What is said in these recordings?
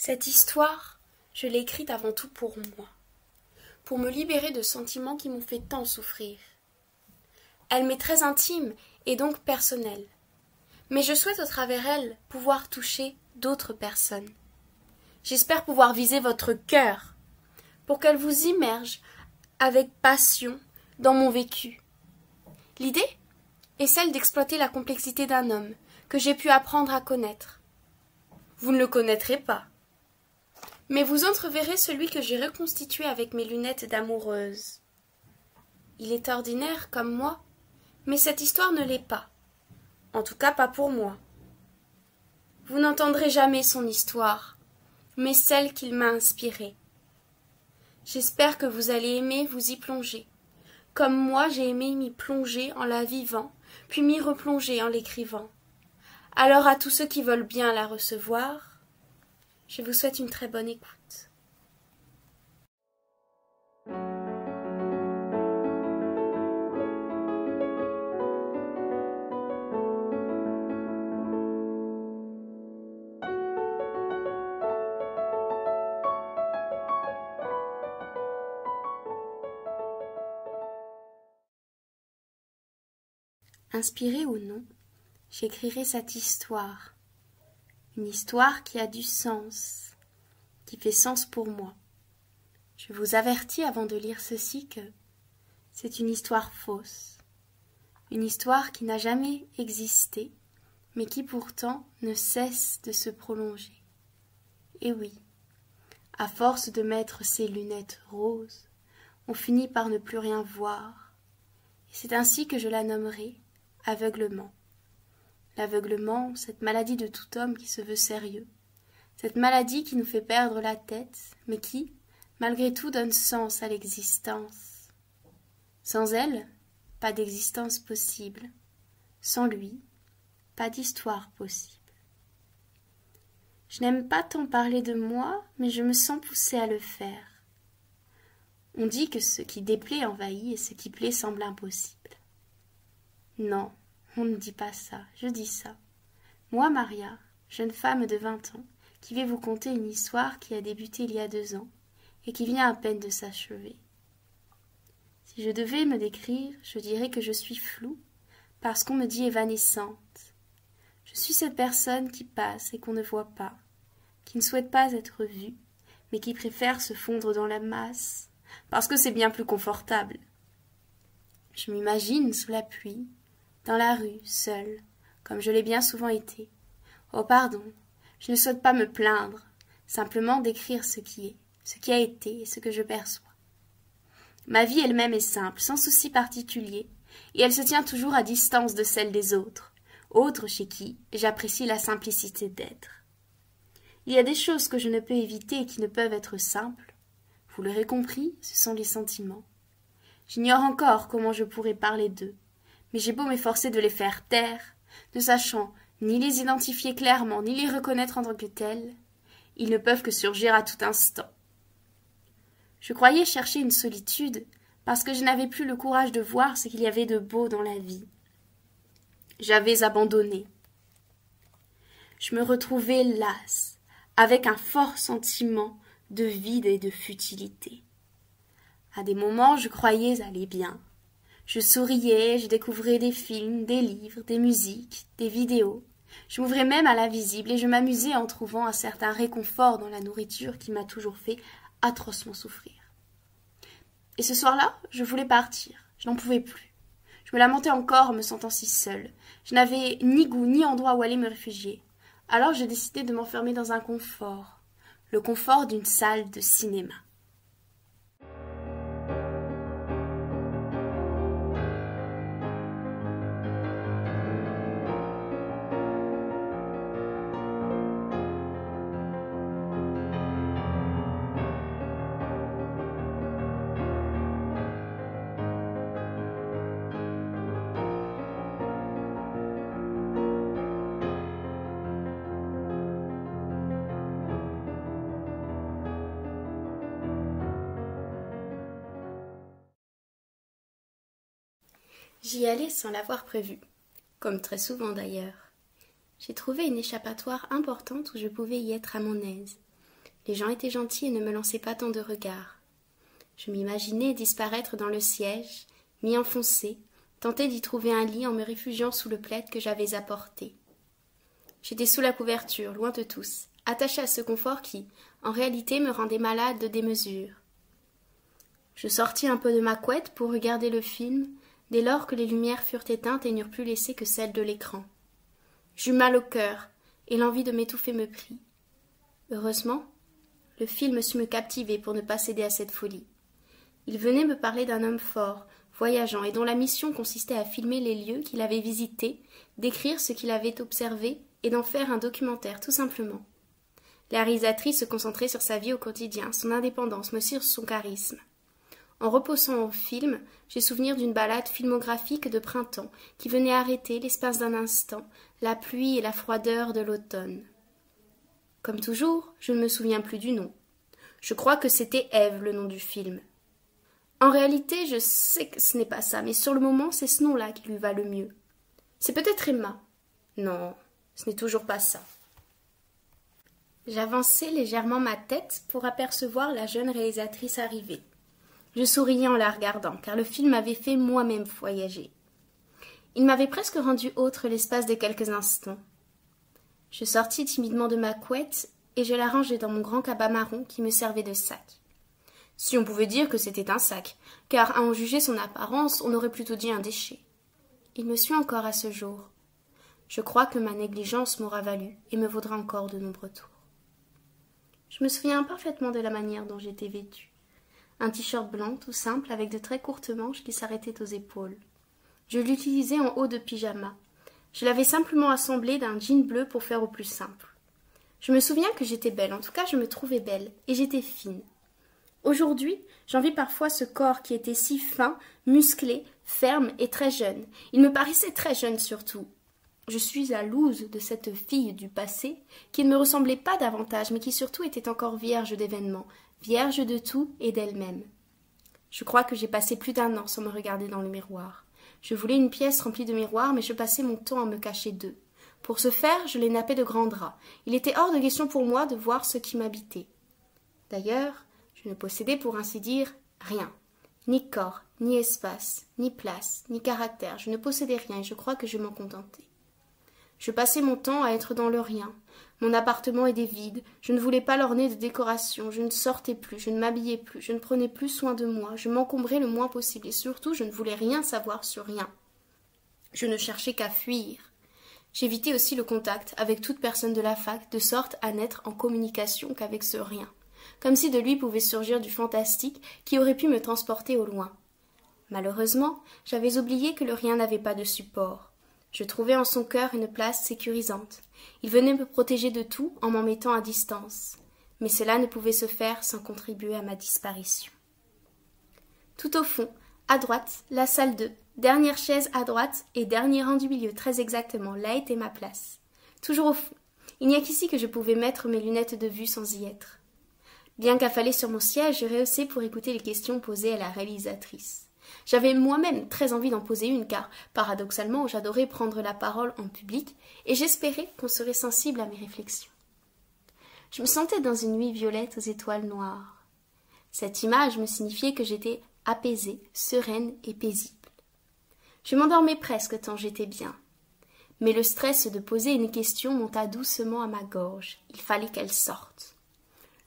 Cette histoire, je l'ai écrite avant tout pour me libérer de sentiments qui m'ont fait tant souffrir. Elle m'est très intime et donc personnelle, mais je souhaite au travers elle pouvoir toucher d'autres personnes. J'espère pouvoir viser votre cœur, pour qu'elle vous immerge avec passion dans mon vécu. L'idée est celle d'exploiter la complexité d'un homme que j'ai pu apprendre à connaître. Vous ne le connaîtrez pas, mais vous entreverrez celui que j'ai reconstitué avec mes lunettes d'amoureuse. Il est ordinaire comme moi, mais cette histoire ne l'est pas. En tout cas pas pour moi. Vous n'entendrez jamais son histoire, mais celle qu'il m'a inspirée. J'espère que vous allez aimer vous y plonger, comme moi j'ai aimé m'y plonger en la vivant, puis m'y replonger en l'écrivant. Alors à tous ceux qui veulent bien la recevoir, je vous souhaite une très bonne écoute. Inspirée ou non, j'écrirai cette histoire. Une histoire qui a du sens, qui fait sens pour moi. Je vous avertis avant de lire ceci que c'est une histoire fausse. Une histoire qui n'a jamais existé, mais qui pourtant ne cesse de se prolonger. Et oui, à force de mettre ces lunettes roses, on finit par ne plus rien voir. Et c'est ainsi que je la nommerai aveuglement. L'aveuglement, cette maladie de tout homme qui se veut sérieux, cette maladie qui nous fait perdre la tête, mais qui, malgré tout, donne sens à l'existence. Sans elle, pas d'existence possible. Sans lui, pas d'histoire possible. Je n'aime pas tant parler de moi, mais je me sens poussée à le faire. On dit que ce qui déplaît envahit et ce qui plaît semble impossible. Non, on ne dit pas ça, je dis ça. Moi, Maria, jeune femme de 20 ans, qui vais vous conter une histoire qui a débuté il y a 2 ans et qui vient à peine de s'achever. Si je devais me décrire, je dirais que je suis floue parce qu'on me dit évanescente. Je suis cette personne qui passe et qu'on ne voit pas, qui ne souhaite pas être vue, mais qui préfère se fondre dans la masse, parce que c'est bien plus confortable. Je m'imagine sous la pluie, dans la rue, seule, comme je l'ai bien souvent été. Oh pardon, je ne souhaite pas me plaindre, simplement décrire ce qui est, ce qui a été et ce que je perçois. Ma vie elle-même est simple, sans souci particulier, et elle se tient toujours à distance de celle des autres chez qui j'apprécie la simplicité d'être. Il y a des choses que je ne peux éviter et qui ne peuvent être simples. Vous l'aurez compris, ce sont les sentiments. J'ignore encore comment je pourrais parler d'eux, mais j'ai beau m'efforcer de les faire taire, ne sachant ni les identifier clairement, ni les reconnaître en tant que tels, ils ne peuvent que surgir à tout instant. Je croyais chercher une solitude, parce que je n'avais plus le courage de voir ce qu'il y avait de beau dans la vie. J'avais abandonné. Je me retrouvais lasse, avec un fort sentiment de vide et de futilité. À des moments, je croyais aller bien. Je souriais, je découvrais des films, des livres, des musiques, des vidéos. Je m'ouvrais même à l'invisible et je m'amusais en trouvant un certain réconfort dans la nourriture qui m'a toujours fait atrocement souffrir. Et ce soir-là, je voulais partir. Je n'en pouvais plus. Je me lamentais encore en me sentant si seule. Je n'avais ni goût ni endroit où aller me réfugier. Alors j'ai décidé de m'enfermer dans un confort. Le confort d'une salle de cinéma. J'y allais sans l'avoir prévu, comme très souvent d'ailleurs. J'ai trouvé une échappatoire importante où je pouvais y être à mon aise. Les gens étaient gentils et ne me lançaient pas tant de regards. Je m'imaginais disparaître dans le siège, m'y enfoncer, tenter d'y trouver un lit en me réfugiant sous le plaid que j'avais apporté. J'étais sous la couverture, loin de tous, attachée à ce confort qui, en réalité, me rendait malade de démesure. Je sortis un peu de ma couette pour regarder le film, dès lors que les lumières furent éteintes et n'eurent plus laissé que celles de l'écran. J'eus mal au cœur, et l'envie de m'étouffer me prit. Heureusement, le film sut me captiver pour ne pas céder à cette folie. Il venait me parler d'un homme fort, voyageant, et dont la mission consistait à filmer les lieux qu'il avait visités, d'écrire ce qu'il avait observé, et d'en faire un documentaire, tout simplement. La réalisatrice se concentrait sur sa vie au quotidien, son indépendance, mais aussi sur son charisme. En reposant au film, j'ai souvenir d'une balade filmographique de printemps qui venait arrêter, l'espace d'un instant, la pluie et la froideur de l'automne. Comme toujours, je ne me souviens plus du nom. Je crois que c'était Ève, le nom du film. En réalité, je sais que ce n'est pas ça, mais sur le moment, c'est ce nom-là qui lui va le mieux. C'est peut-être Emma. Non, ce n'est toujours pas ça. J'avançai légèrement ma tête pour apercevoir la jeune réalisatrice arriver. Je souriais en la regardant, car le film m'avait fait moi-même voyager. Il m'avait presque rendu autre l'espace de quelques instants. Je sortis timidement de ma couette et je la rangeai dans mon grand cabas marron qui me servait de sac. Si on pouvait dire que c'était un sac, car à en juger son apparence, on aurait plutôt dit un déchet. Il me suit encore à ce jour. Je crois que ma négligence m'aura valu et me vaudra encore de nombreux tours. Je me souviens parfaitement de la manière dont j'étais vêtue. Un t-shirt blanc tout simple avec de très courtes manches qui s'arrêtaient aux épaules. Je l'utilisais en haut de pyjama. Je l'avais simplement assemblé d'un jean bleu pour faire au plus simple. Je me souviens que j'étais belle, en tout cas je me trouvais belle, et j'étais fine. Aujourd'hui, j'envie parfois ce corps qui était si fin, musclé, ferme et très jeune. Il me paraissait très jeune surtout. Je suis à l'ouse de cette fille du passé qui ne me ressemblait pas davantage, mais qui surtout était encore vierge d'événements, vierge de tout et d'elle-même. Je crois que j'ai passé plus d'un an sans me regarder dans le miroir. Je voulais une pièce remplie de miroirs, mais je passais mon temps à me cacher d'eux. Pour ce faire, je les nappais de grands draps. Il était hors de question pour moi de voir ce qui m'habitait. D'ailleurs, je ne possédais pour ainsi dire rien. Ni corps, ni espace, ni place, ni caractère. Je ne possédais rien et je crois que je m'en contentais. Je passais mon temps à être dans le rien. Mon appartement était vide, je ne voulais pas l'orner de décorations, je ne sortais plus, je ne m'habillais plus, je ne prenais plus soin de moi, je m'encombrais le moins possible et surtout je ne voulais rien savoir sur rien. Je ne cherchais qu'à fuir. J'évitais aussi le contact avec toute personne de la fac, de sorte à n'être en communication qu'avec ce rien, comme si de lui pouvait surgir du fantastique qui aurait pu me transporter au loin. Malheureusement, j'avais oublié que le rien n'avait pas de support. Je trouvais en son cœur une place sécurisante. Il venait me protéger de tout en m'en mettant à distance. Mais cela ne pouvait se faire sans contribuer à ma disparition. Tout au fond, à droite, la salle 2, dernière chaise à droite et dernier rang du milieu, très exactement, là était ma place. Toujours au fond. Il n'y a qu'ici que je pouvais mettre mes lunettes de vue sans y être. Bien qu'affalée sur mon siège, je rehaussais pour écouter les questions posées à la réalisatrice. J'avais moi-même très envie d'en poser une car, paradoxalement, j'adorais prendre la parole en public et j'espérais qu'on serait sensible à mes réflexions. Je me sentais dans une nuit violette aux étoiles noires. Cette image me signifiait que j'étais apaisée, sereine et paisible. Je m'endormais presque tant j'étais bien. Mais le stress de poser une question monta doucement à ma gorge. Il fallait qu'elle sorte.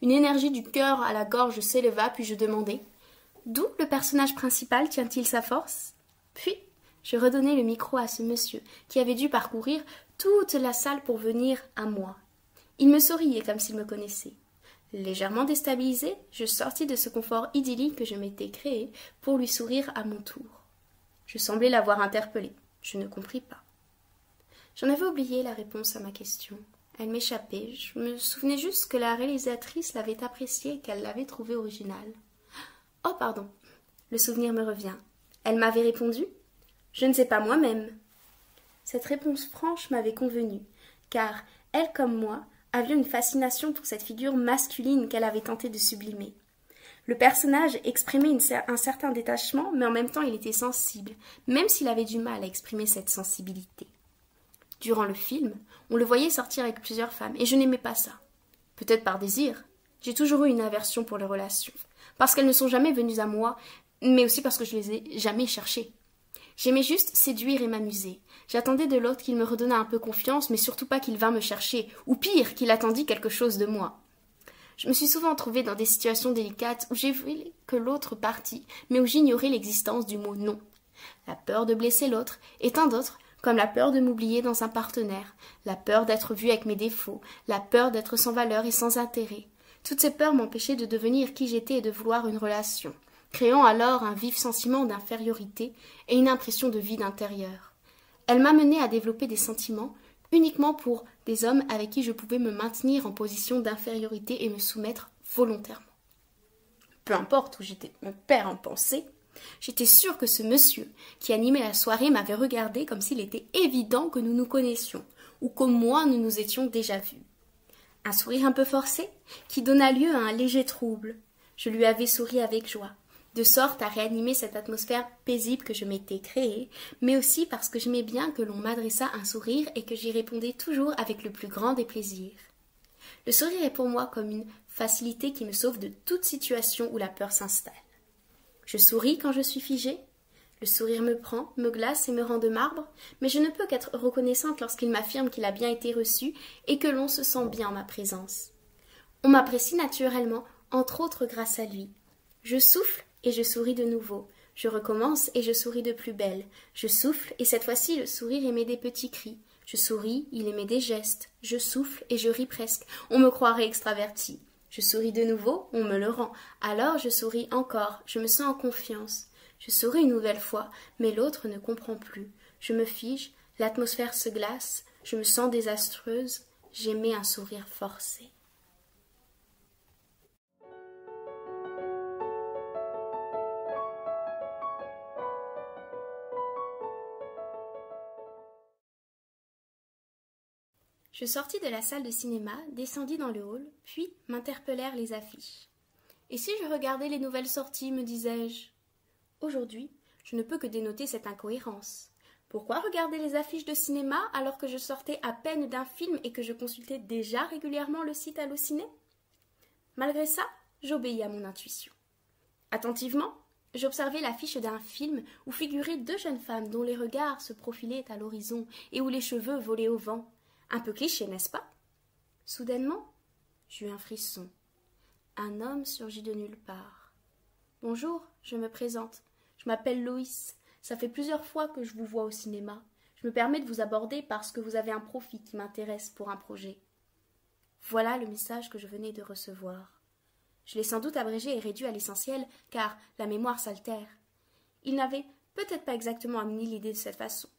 Une énergie du cœur à la gorge s'éleva puis je demandai « D'où le personnage principal tient-il sa force ?» Puis, je redonnai le micro à ce monsieur, qui avait dû parcourir toute la salle pour venir à moi. Il me souriait comme s'il me connaissait. Légèrement déstabilisée, je sortis de ce confort idyllique que je m'étais créé pour lui sourire à mon tour. Je semblais l'avoir interpellé. Je ne compris pas. J'en avais oublié la réponse à ma question. Elle m'échappait. Je me souvenais juste que la réalisatrice l'avait appréciée et qu'elle l'avait trouvée originale. Oh, pardon, le souvenir me revient. Elle m'avait répondu « Je ne sais pas moi-même ». Cette réponse franche m'avait convenu, car elle comme moi avait une fascination pour cette figure masculine qu'elle avait tenté de sublimer. Le personnage exprimait un certain détachement, mais en même temps il était sensible, même s'il avait du mal à exprimer cette sensibilité. Durant le film, on le voyait sortir avec plusieurs femmes, et je n'aimais pas ça. Peut-être par désir, J'ai toujours eu une aversion pour les relations, parce qu'elles ne sont jamais venues à moi, mais aussi parce que je les ai jamais cherchées. J'aimais juste séduire et m'amuser. J'attendais de l'autre qu'il me redonnât un peu confiance, mais surtout pas qu'il vînt me chercher, ou pire, qu'il attendît quelque chose de moi. Je me suis souvent trouvée dans des situations délicates où j'ai voulu que l'autre partît, mais où j'ignorais l'existence du mot non. La peur de blesser l'autre, et tant d'autres, comme la peur de m'oublier dans un partenaire, la peur d'être vue avec mes défauts, la peur d'être sans valeur et sans intérêt. Toutes ces peurs m'empêchaient de devenir qui j'étais et de vouloir une relation, créant alors un vif sentiment d'infériorité et une impression de vide intérieur. Elle m'amenait à développer des sentiments uniquement pour des hommes avec qui je pouvais me maintenir en position d'infériorité et me soumettre volontairement. Peu importe où j'étais mon père en pensée, j'étais sûre que ce monsieur qui animait la soirée m'avait regardé comme s'il était évident que nous nous connaissions, ou qu'au moins nous nous étions déjà vus. Un sourire un peu forcé, qui donna lieu à un léger trouble. Je lui avais souri avec joie, de sorte à réanimer cette atmosphère paisible que je m'étais créée, mais aussi parce que j'aimais bien que l'on m'adressât un sourire et que j'y répondais toujours avec le plus grand des plaisirs. Le sourire est pour moi comme une facilité qui me sauve de toute situation où la peur s'installe. Je souris quand je suis figée. Le sourire me prend, me glace et me rend de marbre, mais je ne peux qu'être reconnaissante lorsqu'il m'affirme qu'il a bien été reçu et que l'on se sent bien en ma présence. On m'apprécie naturellement, entre autres grâce à lui. Je souffle et je souris de nouveau. Je recommence et je souris de plus belle. Je souffle et cette fois-ci le sourire émet des petits cris. Je souris, il émet des gestes. Je souffle et je ris presque. On me croirait extravertie. Je souris de nouveau, on me le rend. Alors je souris encore, je me sens en confiance. Je souris une nouvelle fois, mais l'autre ne comprend plus. Je me fige, l'atmosphère se glace, je me sens désastreuse, j'émets un sourire forcé. Je sortis de la salle de cinéma, descendis dans le hall, puis m'interpellèrent les affiches. Et si je regardais les nouvelles sorties, me disais-je? Aujourd'hui, je ne peux que dénoter cette incohérence. Pourquoi regarder les affiches de cinéma alors que je sortais à peine d'un film et que je consultais déjà régulièrement le site Allociné? Malgré ça, j'obéis à mon intuition. Attentivement, j'observais l'affiche d'un film où figuraient deux jeunes femmes dont les regards se profilaient à l'horizon et où les cheveux volaient au vent. Un peu cliché, n'est-ce pas? Soudainement, j'eus un frisson. Un homme surgit de nulle part. « Bonjour, je me présente. Je m'appelle Loïs. Ça fait plusieurs fois que je vous vois au cinéma. Je me permets de vous aborder parce que vous avez un profil qui m'intéresse pour un projet. » Voilà le message que je venais de recevoir. Je l'ai sans doute abrégé et réduit à l'essentiel, car la mémoire s'altère. Il n'avait peut-être pas exactement amené l'idée de cette façon.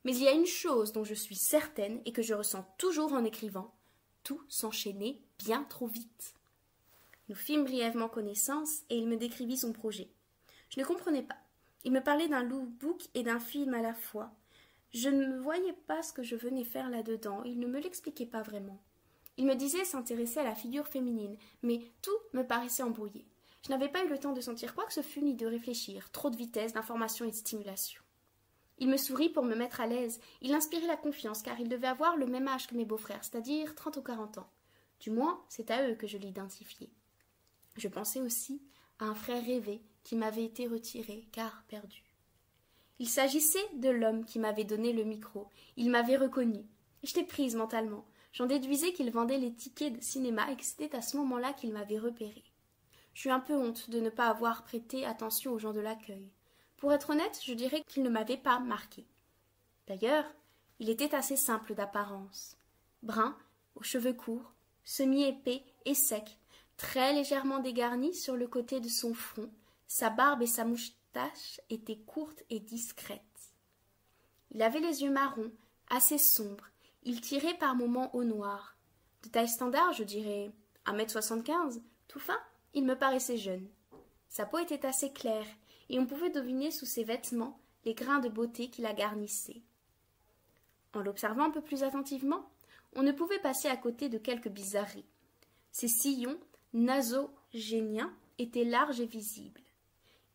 Mais il y a une chose dont je suis certaine et que je ressens toujours en écrivant. Tout s'enchaînait bien trop vite. Nous fîmes brièvement connaissance et il me décrivit son projet. Je ne comprenais pas. Il me parlait d'un lookbook et d'un film à la fois. Je ne me voyais pas ce que je venais faire là-dedans. Il ne me l'expliquait pas vraiment. Il me disait s'intéresser à la figure féminine, mais tout me paraissait embrouillé. Je n'avais pas eu le temps de sentir quoi que ce fût ni de réfléchir. Trop de vitesse, d'information et de stimulation. Il me sourit pour me mettre à l'aise. Il inspirait la confiance, car il devait avoir le même âge que mes beaux-frères, c'est-à-dire 30 ou 40 ans. Du moins, c'est à eux que je l'identifiais. Je pensais aussi à un frère rêvé qui m'avait été retiré, car perdu. Il s'agissait de l'homme qui m'avait donné le micro. Il m'avait reconnue. J'étais prise mentalement. J'en déduisais qu'il vendait les tickets de cinéma et que c'était à ce moment-là qu'il m'avait repérée. J'eus un peu honte de ne pas avoir prêté attention aux gens de l'accueil. Pour être honnête, je dirais qu'il ne m'avait pas marqué. D'ailleurs, il était assez simple d'apparence. Brun, aux cheveux courts, semi-épais et sec, très légèrement dégarni sur le côté de son front, sa barbe et sa moustache étaient courtes et discrètes. Il avait les yeux marrons, assez sombres, il tirait par moments au noir. De taille standard, je dirais 1,75 m, tout fin, il me paraissait jeune. Sa peau était assez claire, et on pouvait deviner sous ses vêtements les grains de beauté qui la garnissaient. En l'observant un peu plus attentivement, on ne pouvait passer à côté de quelques bizarreries. Ses sillons nasogéniens étaient larges et visibles.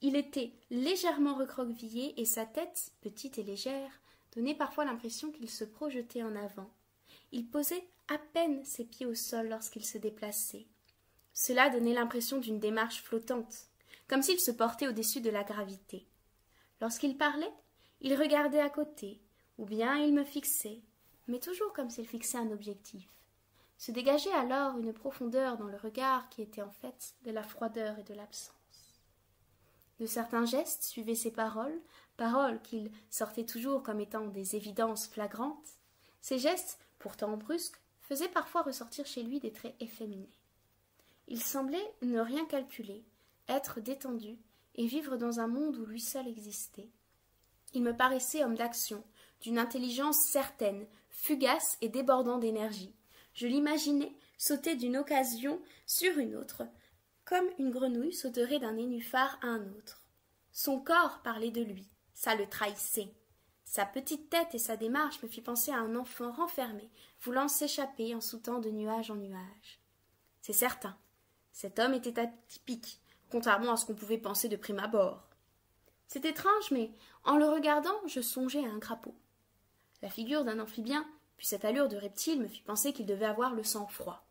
Il était légèrement recroquevillé et sa tête, petite et légère, donnait parfois l'impression qu'il se projetait en avant. Il posait à peine ses pieds au sol lorsqu'il se déplaçait. Cela donnait l'impression d'une démarche flottante, comme s'il se portait au-dessus de la gravité. Lorsqu'il parlait, il regardait à côté, ou bien il me fixait, mais toujours comme s'il fixait un objectif. Se dégageait alors une profondeur dans le regard qui était en fait de la froideur et de l'absence. De certains gestes suivaient ses paroles, paroles qu'il sortait toujours comme étant des évidences flagrantes. Ces gestes, pourtant brusques, faisaient parfois ressortir chez lui des traits efféminés. Il semblait ne rien calculer, être détendu et vivre dans un monde où lui seul existait. Il me paraissait homme d'action, d'une intelligence certaine, fugace et débordant d'énergie. Je l'imaginais sauter d'une occasion sur une autre, comme une grenouille sauterait d'un nénuphar à un autre. Son corps parlait de lui, ça le trahissait. Sa petite tête et sa démarche me fit penser à un enfant renfermé, voulant s'échapper en sautant de nuage en nuage. C'est certain, cet homme était atypique, contrairement à ce qu'on pouvait penser de prime abord. C'est étrange, mais en le regardant, je songeais à un crapaud. La figure d'un amphibien, puis cette allure de reptile me fit penser qu'il devait avoir le sang froid.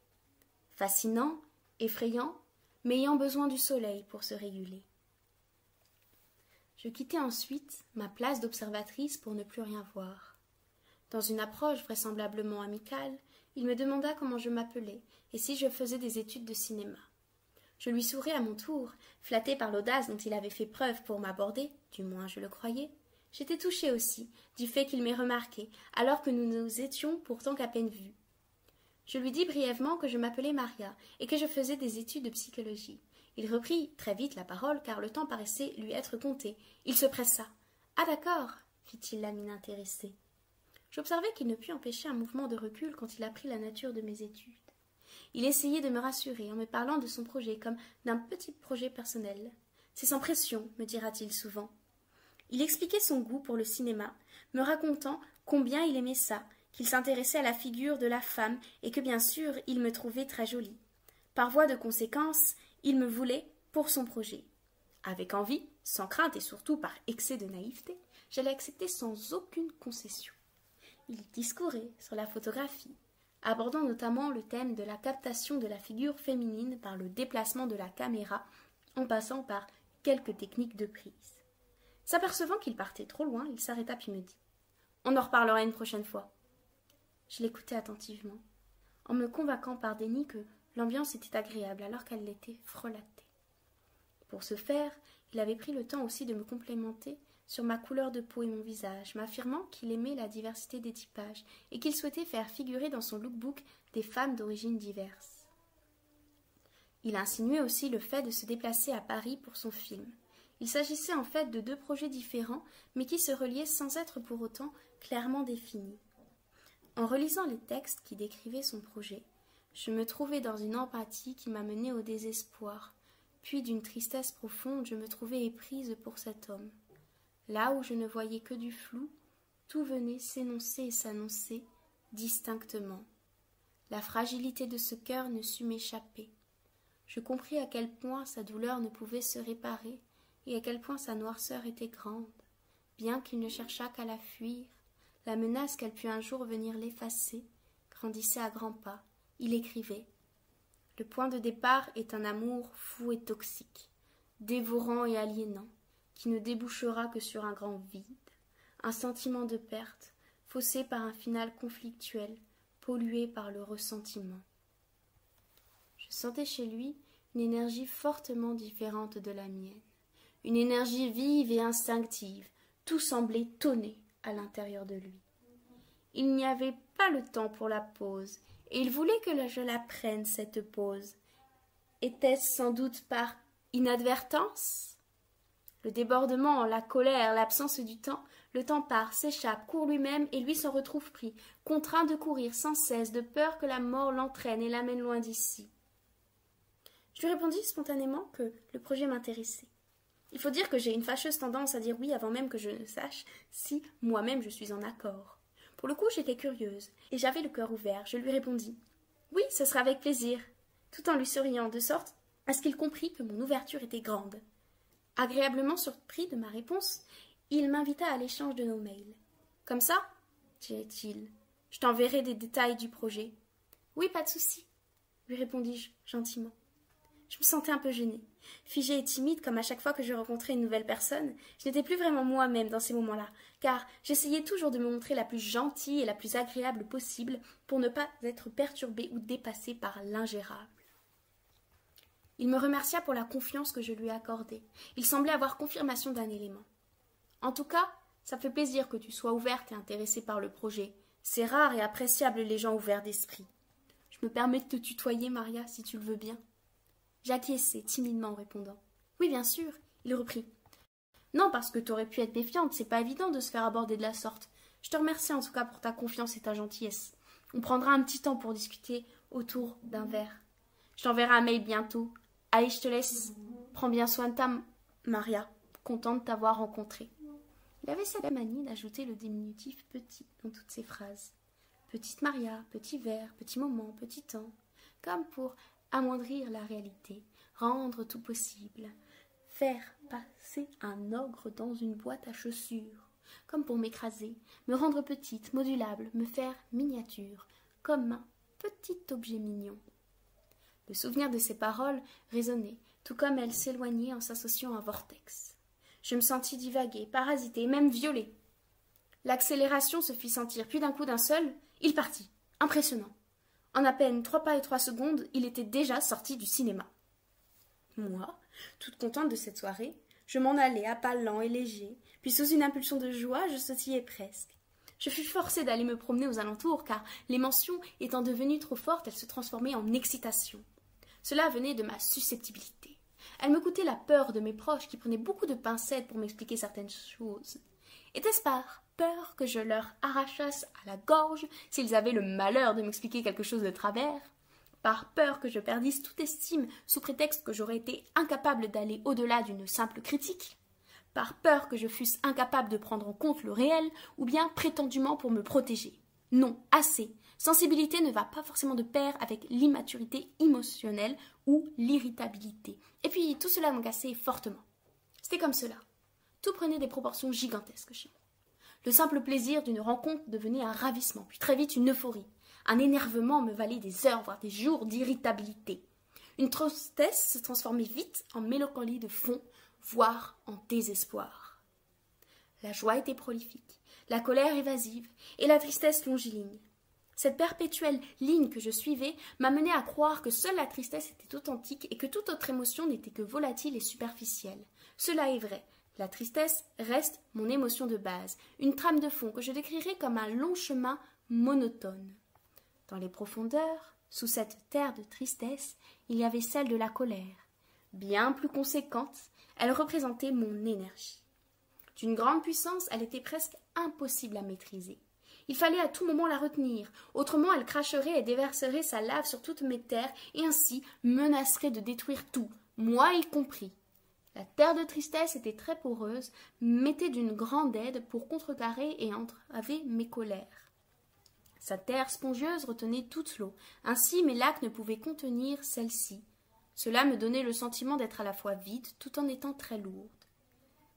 Fascinant, effrayant, mais ayant besoin du soleil pour se réguler. Je quittai ensuite ma place d'observatrice pour ne plus rien voir. Dans une approche vraisemblablement amicale, il me demanda comment je m'appelais et si je faisais des études de cinéma. Je lui souris à mon tour, flatté par l'audace dont il avait fait preuve pour m'aborder, du moins je le croyais. J'étais touchée aussi du fait qu'il m'ait remarqué, alors que nous nous étions pourtant qu'à peine vus. Je lui dis brièvement que je m'appelais Maria et que je faisais des études de psychologie. Il reprit très vite la parole, car le temps paraissait lui être compté. Il se pressa. « Ah d'accord » fit-il la mine intéressée. J'observai qu'il ne put empêcher un mouvement de recul quand il apprit la nature de mes études. Il essayait de me rassurer en me parlant de son projet comme d'un petit projet personnel. « C'est sans pression » me dira-t-il souvent. Il expliquait son goût pour le cinéma, me racontant combien il aimait ça, qu'il s'intéressait à la figure de la femme et que bien sûr il me trouvait très jolie. Par voie de conséquence, il me voulait pour son projet. Avec envie, sans crainte et surtout par excès de naïveté, j'allais accepter sans aucune concession. Il discourait sur la photographie, abordant notamment le thème de la captation de la figure féminine par le déplacement de la caméra, en passant par quelques techniques de prise. S'apercevant qu'il partait trop loin, il s'arrêta puis me dit « On en reparlera une prochaine fois. » Je l'écoutais attentivement, en me convainquant par déni que l'ambiance était agréable alors qu'elle l'était frelatée. Pour ce faire, il avait pris le temps aussi de me complimenter sur ma couleur de peau et mon visage, m'affirmant qu'il aimait la diversité des typages et qu'il souhaitait faire figurer dans son lookbook des femmes d'origines diverses. Il insinuait aussi le fait de se déplacer à Paris pour son film. Il s'agissait en fait de deux projets différents, mais qui se reliaient sans être pour autant clairement définis. En relisant les textes qui décrivaient son projet, je me trouvais dans une empathie qui m'a menée au désespoir, puis d'une tristesse profonde, je me trouvais éprise pour cet homme. Là où je ne voyais que du flou, tout venait s'énoncer et s'annoncer distinctement. La fragilité de ce cœur ne sut m'échapper. Je compris à quel point sa douleur ne pouvait se réparer et à quel point sa noirceur était grande. Bien qu'il ne cherchât qu'à la fuir, la menace qu'elle pût un jour venir l'effacer grandissait à grands pas. Il écrivait « Le point de départ est un amour fou et toxique, dévorant et aliénant, qui ne débouchera que sur un grand vide, un sentiment de perte, faussé par un final conflictuel, pollué par le ressentiment. » Je sentais chez lui une énergie fortement différente de la mienne, une énergie vive et instinctive, tout semblait tonner à l'intérieur de lui. Il n'y avait pas le temps pour la pause, et il voulait que je la prenne, cette pause. Était-ce sans doute par inadvertance? Le débordement, la colère, l'absence du temps, le temps part, s'échappe, court lui-même et lui s'en retrouve pris, contraint de courir sans cesse, de peur que la mort l'entraîne et l'amène loin d'ici. Je lui répondis spontanément que le projet m'intéressait. Il faut dire que j'ai une fâcheuse tendance à dire oui avant même que je ne sache si moi-même je suis en accord. Pour le coup, j'étais curieuse, et j'avais le cœur ouvert. Je lui répondis « Oui, ce sera avec plaisir », tout en lui souriant, de sorte à ce qu'il comprît que mon ouverture était grande. Agréablement surpris de ma réponse, il m'invita à l'échange de nos mails. « Comme ça » dit-il, « je t'enverrai des détails du projet. »« Oui, pas de souci » lui répondis-je gentiment. Je me sentais un peu gênée. Figée et timide, comme à chaque fois que je rencontrais une nouvelle personne, je n'étais plus vraiment moi-même dans ces moments-là, car j'essayais toujours de me montrer la plus gentille et la plus agréable possible pour ne pas être perturbée ou dépassée par l'ingérable. Il me remercia pour la confiance que je lui accordais. Il semblait avoir confirmation d'un élément. En tout cas, ça fait plaisir que tu sois ouverte et intéressée par le projet. C'est rare et appréciable les gens ouverts d'esprit. Je me permets de te tutoyer, Maria, si tu le veux bien. J'acquiesçai timidement en répondant. Oui, bien sûr, il reprit. Non, parce que t'aurais pu être méfiante, c'est pas évident de se faire aborder de la sorte. Je te remercie en tout cas pour ta confiance et ta gentillesse. On prendra un petit temps pour discuter autour d'un verre. Je t'enverrai un mail bientôt. Allez, je te laisse. Prends bien soin de ta Maria. Content de t'avoir rencontrée. Il avait cette manie d'ajouter le diminutif petit dans toutes ses phrases. Petite Maria, petit verre, petit moment, petit temps. Comme pour amoindrir la réalité, rendre tout possible, faire passer un ogre dans une boîte à chaussures, comme pour m'écraser, me rendre petite, modulable, me faire miniature, comme un petit objet mignon. Le souvenir de ces paroles résonnait, tout comme elles s'éloignaient en s'associant à un vortex. Je me sentis divaguer, parasiter, même violer. L'accélération se fit sentir, puis d'un coup d'un seul, il partit, impressionnant. En à peine 3 pas et 3 secondes, il était déjà sorti du cinéma. Moi, toute contente de cette soirée, je m'en allai à pas lents et légers, puis sous une impulsion de joie, je sautillai presque. Je fus forcée d'aller me promener aux alentours, car l'émotion étant devenue trop forte, elle se transformait en excitation. Cela venait de ma susceptibilité. Elle me coûtait la peur de mes proches qui prenaient beaucoup de pincettes pour m'expliquer certaines choses. Était-ce par peur que je leur arrachasse à la gorge s'ils avaient le malheur de m'expliquer quelque chose de travers? Par peur que je perdisse toute estime sous prétexte que j'aurais été incapable d'aller au-delà d'une simple critique? Par peur que je fusse incapable de prendre en compte le réel, ou bien prétendument pour me protéger? Non, assez. Sensibilité ne va pas forcément de pair avec l'immaturité émotionnelle ou l'irritabilité. Et puis tout cela m'agaçait fortement. C'était comme cela. Tout prenait des proportions gigantesques chez moi. Le simple plaisir d'une rencontre devenait un ravissement, puis très vite une euphorie. Un énervement me valait des heures, voire des jours d'irritabilité. Une tristesse se transformait vite en mélancolie de fond, voire en désespoir. La joie était prolifique, la colère évasive et la tristesse longiligne. Cette perpétuelle ligne que je suivais m'amenait à croire que seule la tristesse était authentique et que toute autre émotion n'était que volatile et superficielle. Cela est vrai. La tristesse reste mon émotion de base, une trame de fond que je décrirais comme un long chemin monotone. Dans les profondeurs, sous cette terre de tristesse, il y avait celle de la colère. Bien plus conséquente, elle représentait mon énergie. D'une grande puissance, elle était presque impossible à maîtriser. Il fallait à tout moment la retenir, autrement elle cracherait et déverserait sa lave sur toutes mes terres et ainsi menacerait de détruire tout, moi y compris. La terre de tristesse était très poreuse, m'était d'une grande aide pour contrecarrer et entraver mes colères. Sa terre spongieuse retenait toute l'eau, ainsi mes lacs ne pouvaient contenir celle-ci. Cela me donnait le sentiment d'être à la fois vide tout en étant très lourde.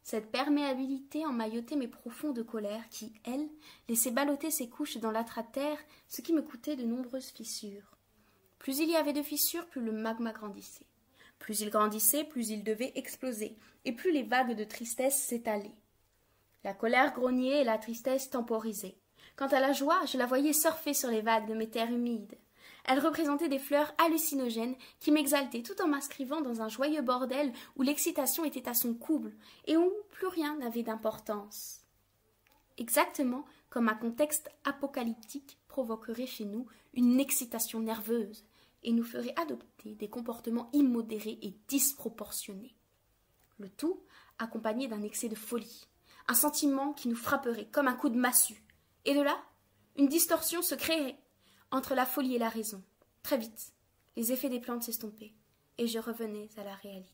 Cette perméabilité emmaillotait mes profondes colères qui, elles, laissaient ballotter ses couches dans l'âtre-à-terre, ce qui me coûtait de nombreuses fissures. Plus il y avait de fissures, plus le magma grandissait. Plus il grandissait, plus il devait exploser, et plus les vagues de tristesse s'étalaient. La colère grognait et la tristesse temporisait. Quant à la joie, je la voyais surfer sur les vagues de mes terres humides. Elle représentait des fleurs hallucinogènes qui m'exaltaient tout en m'inscrivant dans un joyeux bordel où l'excitation était à son comble et où plus rien n'avait d'importance. Exactement comme un contexte apocalyptique provoquerait chez nous une excitation nerveuse et nous ferait adopter des comportements immodérés et disproportionnés. Le tout accompagné d'un excès de folie, un sentiment qui nous frapperait comme un coup de massue. Et de là, une distorsion se créerait entre la folie et la raison. Très vite, les effets des plantes s'estompaient, et je revenais à la réalité.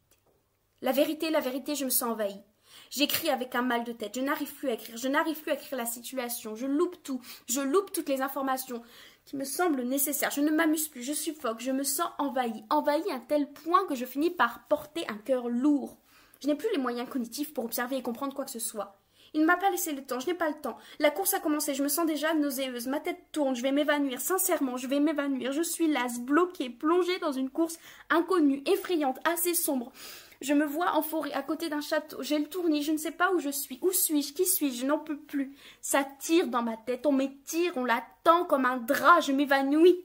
La vérité, je me sens envahie. J'écris avec un mal de tête, je n'arrive plus à écrire, la situation, je loupe tout, je loupe toutes les informations qui me semblent nécessaires, je ne m'amuse plus, je suffoque, je me sens envahie à un tel point que je finis par porter un cœur lourd. Je n'ai plus les moyens cognitifs pour observer et comprendre quoi que ce soit. Il ne m'a pas laissé le temps, je n'ai pas le temps. La course a commencé, je me sens déjà nauséeuse, ma tête tourne, je vais m'évanouir, sincèrement, je vais m'évanouir. Je suis lasse, bloquée, plongée dans une course inconnue, effrayante, assez sombre. Je me vois en forêt, à côté d'un château. J'ai le tournis, je ne sais pas où je suis. Où suis-je? Qui suis-je? Je n'en peux plus. Ça tire dans ma tête, on m'étire, on l'attend comme un drap, je m'évanouis.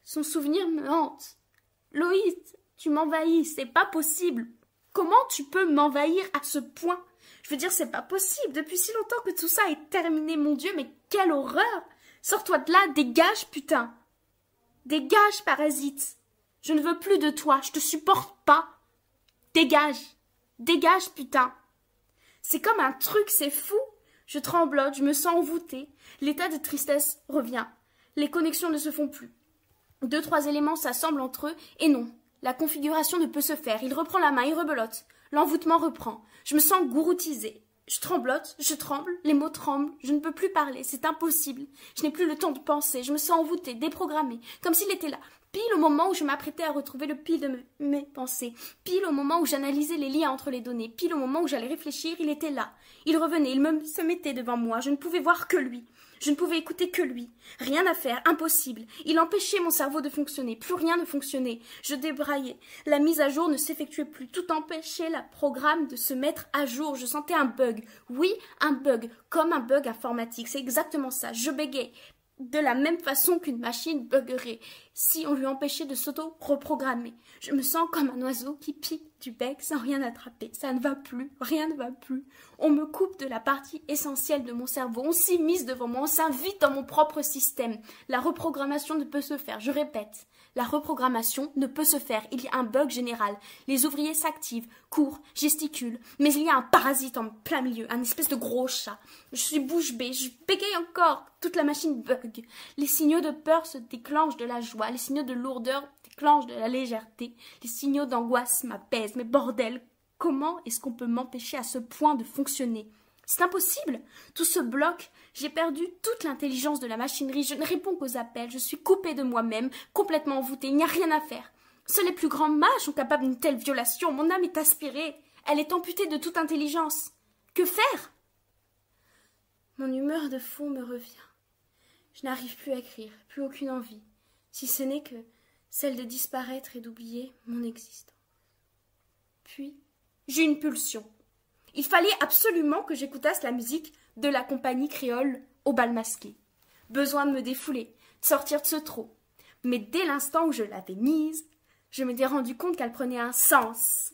Son souvenir me hante. Loïs, tu m'envahis, c'est pas possible. Comment tu peux m'envahir à ce point? Je veux dire, c'est pas possible. Depuis si longtemps que tout ça est terminé, mon Dieu, mais quelle horreur! Sors-toi de là, dégage, putain! Dégage, parasite! Je ne veux plus de toi, je te supporte pas! Dégage! Dégage, putain! C'est comme un truc, c'est fou! Je tremblote, je me sens envoûtée. L'état de tristesse revient. Les connexions ne se font plus. 2, 3 éléments s'assemblent entre eux, et non. La configuration ne peut se faire. Il reprend la main, il rebelote. L'envoûtement reprend. Je me sens gouroutisée. Je tremblote, je tremble, les mots tremblent, je ne peux plus parler, c'est impossible. Je n'ai plus le temps de penser, je me sens envoûtée, déprogrammée, comme s'il était là, pile au moment où je m'apprêtais à retrouver le pile de mes pensées, pile au moment où j'analysais les liens entre les données, pile au moment où j'allais réfléchir, il était là. Il revenait, se mettait devant moi, je ne pouvais voir que lui. Je ne pouvais écouter que lui. Rien à faire, impossible. Il empêchait mon cerveau de fonctionner. Plus rien ne fonctionnait. Je débraillais. La mise à jour ne s'effectuait plus. Tout empêchait le programme de se mettre à jour. Je sentais un bug. Oui, un bug. Comme un bug informatique. C'est exactement ça. Je bégayais. De la même façon qu'une machine buggerait si on lui empêchait de s'auto-reprogrammer. Je me sens comme un oiseau qui pique du bec sans rien attraper. Ça ne va plus, rien ne va plus. On me coupe de la partie essentielle de mon cerveau. On s'immisce devant moi, on s'invite dans mon propre système. La reprogrammation ne peut se faire, je répète. La reprogrammation ne peut se faire. Il y a un bug général. Les ouvriers s'activent, courent, gesticulent. Mais il y a un parasite en plein milieu, un espèce de gros chat. Je suis bouche bée, je bégaye encore. Toute la machine bug. Les signaux de peur se déclenchent de la joie. Les signaux de lourdeur déclenchent de la légèreté. Les signaux d'angoisse m'apaisent. Mais bordel, comment est-ce qu'on peut m'empêcher à ce point de fonctionner? C'est impossible. Tout se bloque. J'ai perdu toute l'intelligence de la machinerie. Je ne réponds qu'aux appels. Je suis coupée de moi-même, complètement envoûtée. Il n'y a rien à faire. Seuls les plus grands mages sont capables d'une telle violation. Mon âme est aspirée. Elle est amputée de toute intelligence. Que faire? Mon humeur de fond me revient. Je n'arrive plus à écrire, plus aucune envie, si ce n'est que celle de disparaître et d'oublier mon existence. Puis, j'ai une pulsion. Il fallait absolument que j'écoutasse la musique de la compagnie créole au bal masqué. Besoin de me défouler, de sortir de ce trou. Mais dès l'instant où je l'avais mise, je m'étais rendu compte qu'elle prenait un sens.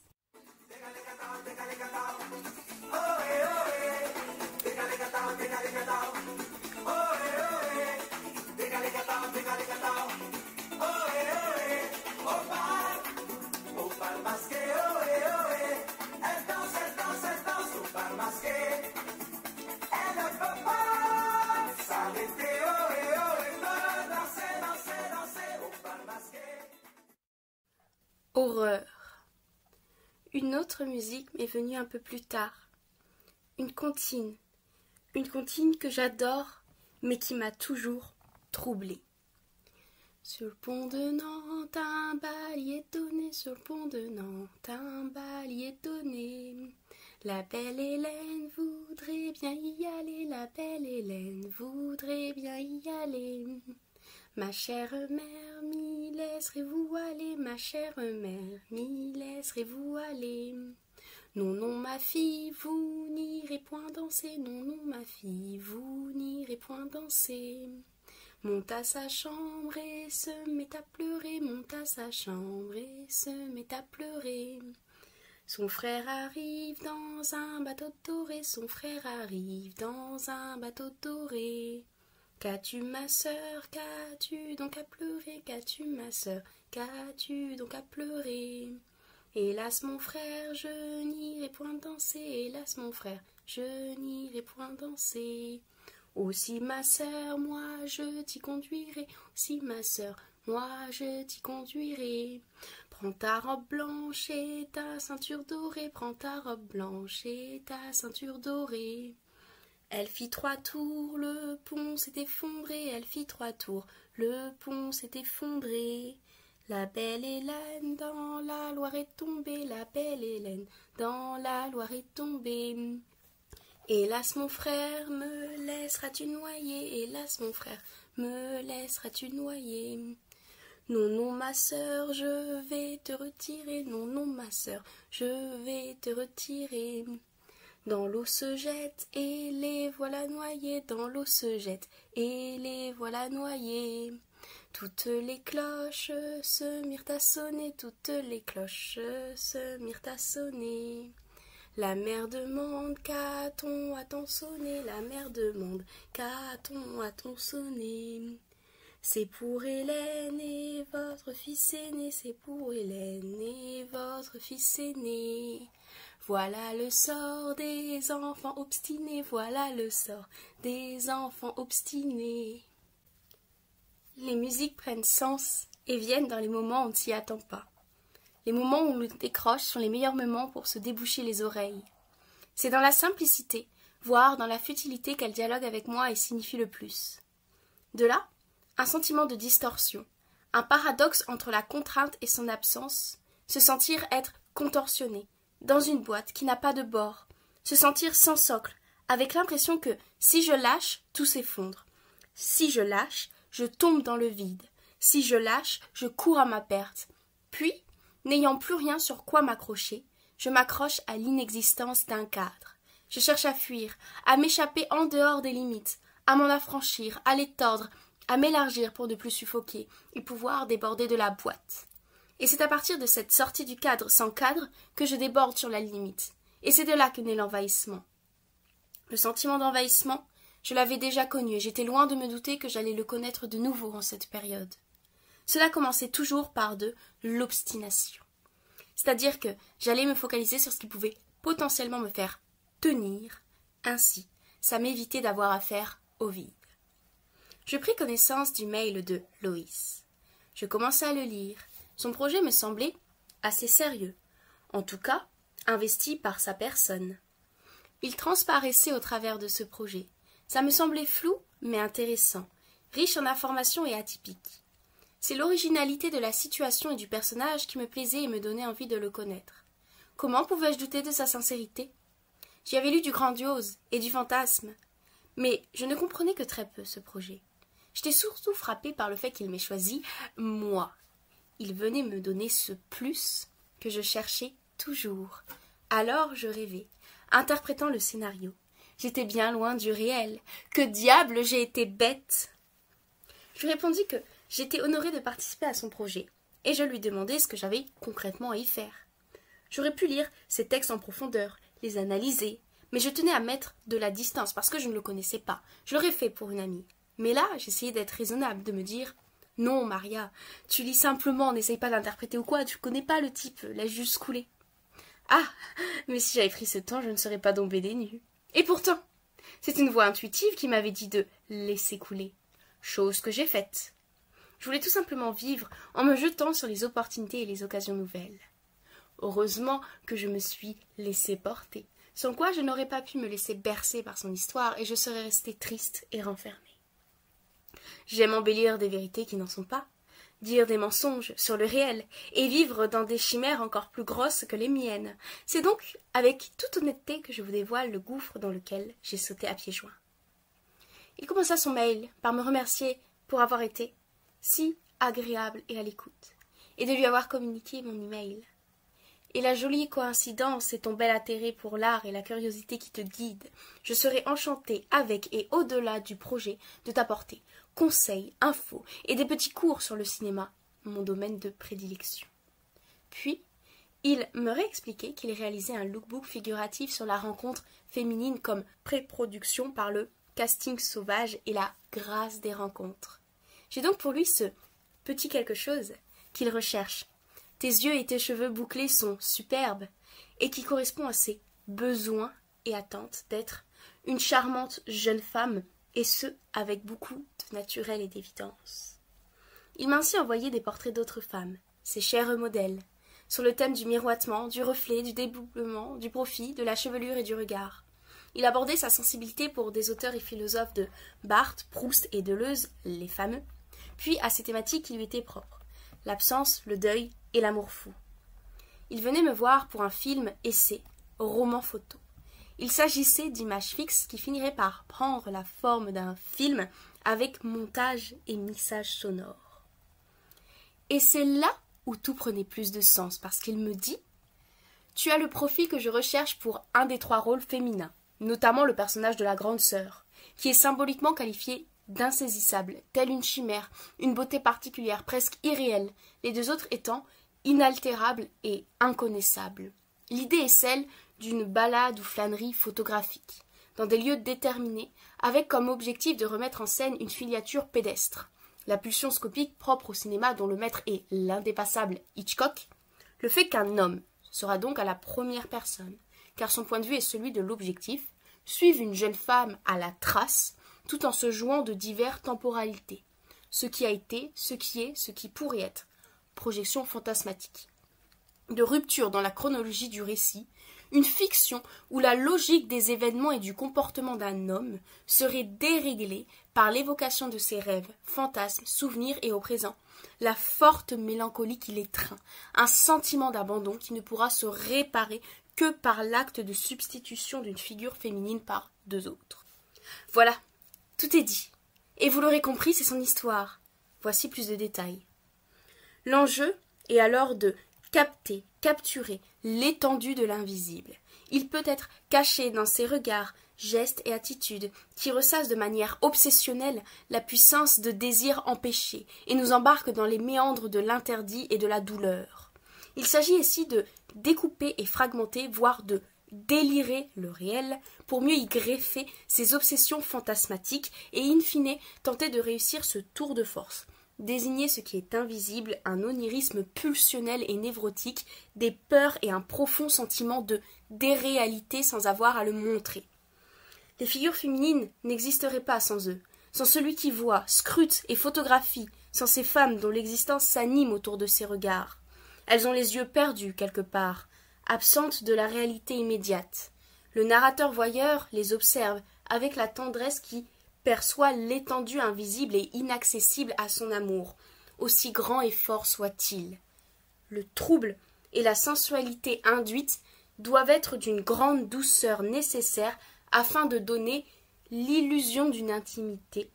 Horreur. Une autre musique m'est venue un peu plus tard. Une comptine que j'adore, mais qui m'a toujours troublée. Sur le pont de Nantes, un bal y est donné, sur le pont de Nantes, un bal y est donné. La belle Hélène voudrait bien y aller, la belle Hélène voudrait bien y aller. Ma chère mère, m'y laisserez-vous aller, ma chère mère, m'y laisserez-vous aller. Non, non, ma fille, vous n'irez point danser, non, non, ma fille, vous n'irez point danser. Monte à sa chambre et se met à pleurer, monte à sa chambre et se met à pleurer. Son frère arrive dans un bateau doré, son frère arrive dans un bateau doré. Qu'as-tu ma sœur, qu'as-tu donc à pleurer, qu'as-tu ma sœur, qu'as-tu donc à pleurer? Hélas mon frère, je n'irai point danser, hélas mon frère, je n'irai point danser. Aussi ma sœur, moi je t'y conduirai, aussi ma sœur, moi je t'y conduirai. Prends ta robe blanche et ta ceinture dorée, prends ta robe blanche et ta ceinture dorée. Elle fit 3 tours, le pont s'est effondré, elle fit 3 tours, le pont s'est effondré. La belle Hélène dans la Loire est tombée, la belle Hélène dans la Loire est tombée. Hélas mon frère, me laisseras-tu noyer? Hélas mon frère, me laisseras-tu noyer? Non, non, ma sœur, je vais te retirer. Non, non, ma sœur, je vais te retirer. Dans l'eau se jette et les voilà noyés. Dans l'eau se jette et les voilà noyés. Toutes les cloches se mirent à sonner. Toutes les cloches se mirent à sonner. La mère demande qu'a-t-on sonné? La mère demande qu'a-t-on sonné? C'est pour Hélène et votre fils aîné, c'est pour Hélène et votre fils aîné. Voilà le sort des enfants obstinés, voilà le sort des enfants obstinés. Les musiques prennent sens et viennent dans les moments où on ne s'y attend pas. Les moments où on décroche sont les meilleurs moments pour se déboucher les oreilles. C'est dans la simplicité, voire dans la futilité qu'elle dialogue avec moi et signifie le plus. De là, un sentiment de distorsion, un paradoxe entre la contrainte et son absence, se sentir être contorsionné, dans une boîte qui n'a pas de bord, se sentir sans socle, avec l'impression que si je lâche, tout s'effondre. Si je lâche, je tombe dans le vide. Si je lâche, je cours à ma perte. Puis, n'ayant plus rien sur quoi m'accrocher, je m'accroche à l'inexistence d'un cadre. Je cherche à fuir, à m'échapper en dehors des limites, à m'en affranchir, à les tordre, à m'élargir pour ne plus suffoquer et pouvoir déborder de la boîte. Et c'est à partir de cette sortie du cadre sans cadre que je déborde sur la limite. Et c'est de là que naît l'envahissement. Le sentiment d'envahissement, je l'avais déjà connu et j'étais loin de me douter que j'allais le connaître de nouveau en cette période. Cela commençait toujours par de l'obstination. C'est-à-dire que j'allais me focaliser sur ce qui pouvait potentiellement me faire tenir. Ainsi, ça m'évitait d'avoir affaire au vide. Je pris connaissance du mail de Loïs. Je commençai à le lire. Son projet me semblait assez sérieux, en tout cas investi par sa personne. Il transparaissait au travers de ce projet. Ça me semblait flou, mais intéressant, riche en informations et atypique. C'est l'originalité de la situation et du personnage qui me plaisait et me donnait envie de le connaître. Comment pouvais-je douter de sa sincérité? J'y avais lu du grandiose et du fantasme, mais je ne comprenais que très peu ce projet. J'étais surtout frappée par le fait qu'il m'ait choisi, moi. Il venait me donner ce plus que je cherchais toujours. Alors je rêvais, interprétant le scénario. J'étais bien loin du réel. Que diable, j'ai été bête! Je lui répondis que j'étais honorée de participer à son projet, et je lui demandai ce que j'avais concrètement à y faire. J'aurais pu lire ses textes en profondeur, les analyser, mais je tenais à mettre de la distance parce que je ne le connaissais pas. Je l'aurais fait pour une amie. Mais là, j'essayais d'être raisonnable, de me dire « Non, Maria, tu lis simplement, n'essaye pas d'interpréter ou quoi, tu connais pas le type, laisse juste couler. » Ah, mais si j'avais pris ce temps, je ne serais pas tombée des nues. Et pourtant, c'est une voix intuitive qui m'avait dit de laisser couler, chose que j'ai faite. Je voulais tout simplement vivre en me jetant sur les opportunités et les occasions nouvelles. Heureusement que je me suis laissée porter, sans quoi je n'aurais pas pu me laisser bercer par son histoire et je serais restée triste et renfermée. J'aime embellir des vérités qui n'en sont pas, dire des mensonges sur le réel et vivre dans des chimères encore plus grosses que les miennes. C'est donc avec toute honnêteté que je vous dévoile le gouffre dans lequel j'ai sauté à pieds joints. Il commença son mail par me remercier pour avoir été si agréable et à l'écoute, et de lui avoir communiqué mon email. Et la jolie coïncidence et ton bel intérêt pour l'art et la curiosité qui te guident, je serai enchantée avec et au-delà du projet de t'apporter conseils, infos et des petits cours sur le cinéma, mon domaine de prédilection. Puis, il me réexpliquait qu'il réalisait un lookbook figuratif sur la rencontre féminine comme pré-production par le casting sauvage et la grâce des rencontres. J'ai donc pour lui ce petit quelque chose qu'il recherche. Tes yeux et tes cheveux bouclés sont superbes et qui correspond à ses besoins et attentes d'être une charmante jeune femme, et ce, avec beaucoup de naturel et d'évidence. Il m'a ainsi envoyé des portraits d'autres femmes, ses chers modèles, sur le thème du miroitement, du reflet, du dédoublement, du profil, de la chevelure et du regard. Il abordait sa sensibilité pour des auteurs et philosophes de Barthes, Proust et Deleuze, les fameux, puis à ces thématiques qui lui étaient propres, l'absence, le deuil et l'amour fou. Il venait me voir pour un film essai, roman photo. Il s'agissait d'images fixes qui finiraient par prendre la forme d'un film avec montage et mixage sonore. Et c'est là où tout prenait plus de sens, parce qu'il me dit « Tu as le profil que je recherche pour un des 3 rôles féminins, notamment le personnage de la grande sœur, qui est symboliquement qualifié d'insaisissable, telle une chimère, une beauté particulière, presque irréelle, les 2 autres étant inaltérables et inconnaissables. L'idée est celle d'une balade ou flânerie photographique, dans des lieux déterminés, avec comme objectif de remettre en scène une filiature pédestre. La pulsion scopique propre au cinéma dont le maître est l'indépassable Hitchcock, le fait qu'un homme sera donc à la première personne, car son point de vue est celui de l'objectif, suive une jeune femme à la trace, tout en se jouant de diverses temporalités. Ce qui a été, ce qui est, ce qui pourrait être. Projection fantasmatique. De rupture dans la chronologie du récit, une fiction où la logique des événements et du comportement d'un homme serait déréglée par l'évocation de ses rêves, fantasmes, souvenirs et au présent, la forte mélancolie qui l'étreint, un sentiment d'abandon qui ne pourra se réparer que par l'acte de substitution d'une figure féminine par 2 autres. Voilà, tout est dit. Et vous l'aurez compris, c'est son histoire. Voici plus de détails. L'enjeu est alors de capturer l'étendue de l'invisible. Il peut être caché dans ses regards, gestes et attitudes qui ressassent de manière obsessionnelle la puissance de désirs empêchés et nous embarquent dans les méandres de l'interdit et de la douleur. Il s'agit ici de découper et fragmenter, voire de délirer le réel pour mieux y greffer ses obsessions fantasmatiques et in fine tenter de réussir ce tour de force. Désigner ce qui est invisible, un onirisme pulsionnel et névrotique, des peurs et un profond sentiment de déréalité sans avoir à le montrer. Les figures féminines n'existeraient pas sans eux, sans celui qui voit, scrute et photographie, sans ces femmes dont l'existence s'anime autour de ses regards. Elles ont les yeux perdus quelque part, absentes de la réalité immédiate. Le narrateur-voyeur les observe avec la tendresse qui perçoit l'étendue invisible et inaccessible à son amour, aussi grand et fort soit-il. Le trouble et la sensualité induite doivent être d'une grande douceur nécessaire afin de donner l'illusion d'une intimité,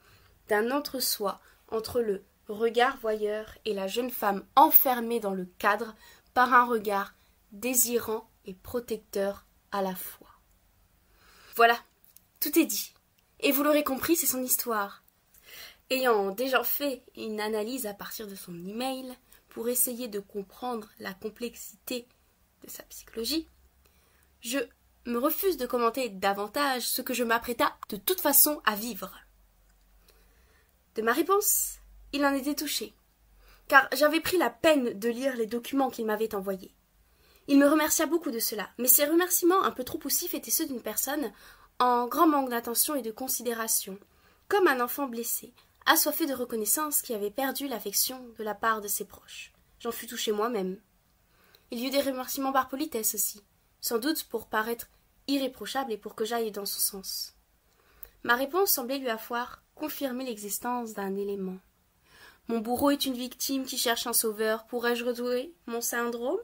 d'un entre-soi entre le regard voyeur et la jeune femme enfermée dans le cadre par un regard désirant et protecteur à la fois. Voilà, tout est dit. Et vous l'aurez compris, c'est son histoire. Ayant déjà fait une analyse à partir de son email pour essayer de comprendre la complexité de sa psychologie, je me refuse de commenter davantage ce que je m'apprêta de toute façon à vivre. De ma réponse, il en était touché, car j'avais pris la peine de lire les documents qu'il m'avait envoyés. Il me remercia beaucoup de cela, mais ses remerciements un peu trop poussifs étaient ceux d'une personne en grand manque d'attention et de considération, comme un enfant blessé, assoiffé de reconnaissance qui avait perdu l'affection de la part de ses proches. J'en fus touchée moi-même. Il y eut des remerciements par politesse aussi, sans doute pour paraître irréprochable et pour que j'aille dans son sens. Ma réponse semblait lui avoir confirmé l'existence d'un élément. Mon bourreau est une victime qui cherche un sauveur. Pourrais-je retrouver mon syndrome?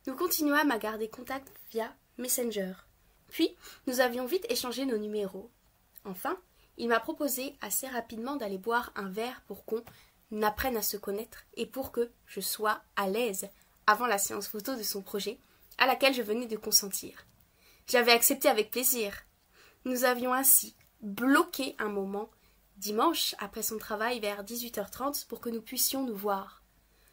Nous continuâmes à garder contact via Messenger. Puis, nous avions vite échangé nos numéros. Enfin, il m'a proposé assez rapidement d'aller boire un verre pour qu'on apprenne à se connaître et pour que je sois à l'aise avant la séance photo de son projet, à laquelle je venais de consentir. J'avais accepté avec plaisir. Nous avions ainsi bloqué un moment, dimanche, après son travail vers 18h30, pour que nous puissions nous voir.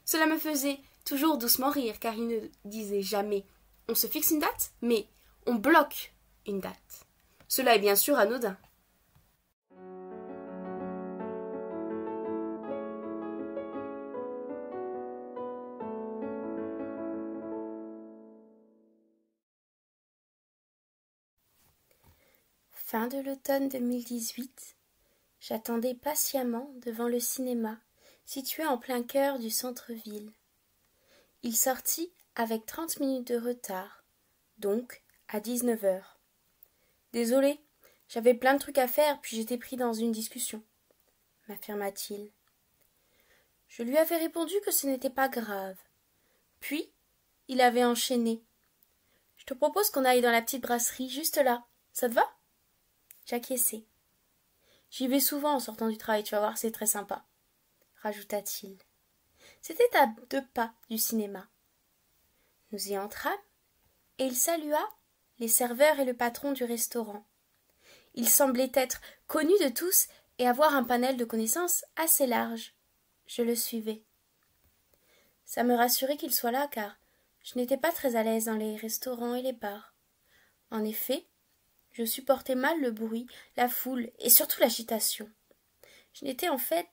Cela me faisait toujours doucement rire, car il ne disait jamais « on se fixe une date », mais on bloque une date. Cela est bien sûr anodin. Fin de l'automne 2018, j'attendais patiemment devant le cinéma, situé en plein cœur du centre-ville. Il sortit avec 30 minutes de retard, donc à 19h. Désolé, j'avais plein de trucs à faire, puis j'étais pris dans une discussion, m'affirma-t-il. Je lui avais répondu que ce n'était pas grave. Puis, il avait enchaîné. Je te propose qu'on aille dans la petite brasserie, juste là. Ça te va? J'acquiesçai. J'y vais souvent en sortant du travail, tu vas voir, c'est très sympa, rajouta-t-il. C'était à 2 pas du cinéma. Nous y entrâmes, et il salua les serveurs et le patron du restaurant. Il semblait être connu de tous et avoir un panel de connaissances assez large. Je le suivais. Ça me rassurait qu'il soit là, car je n'étais pas très à l'aise dans les restaurants et les bars. En effet, je supportais mal le bruit, la foule et surtout l'agitation. Je n'étais en fait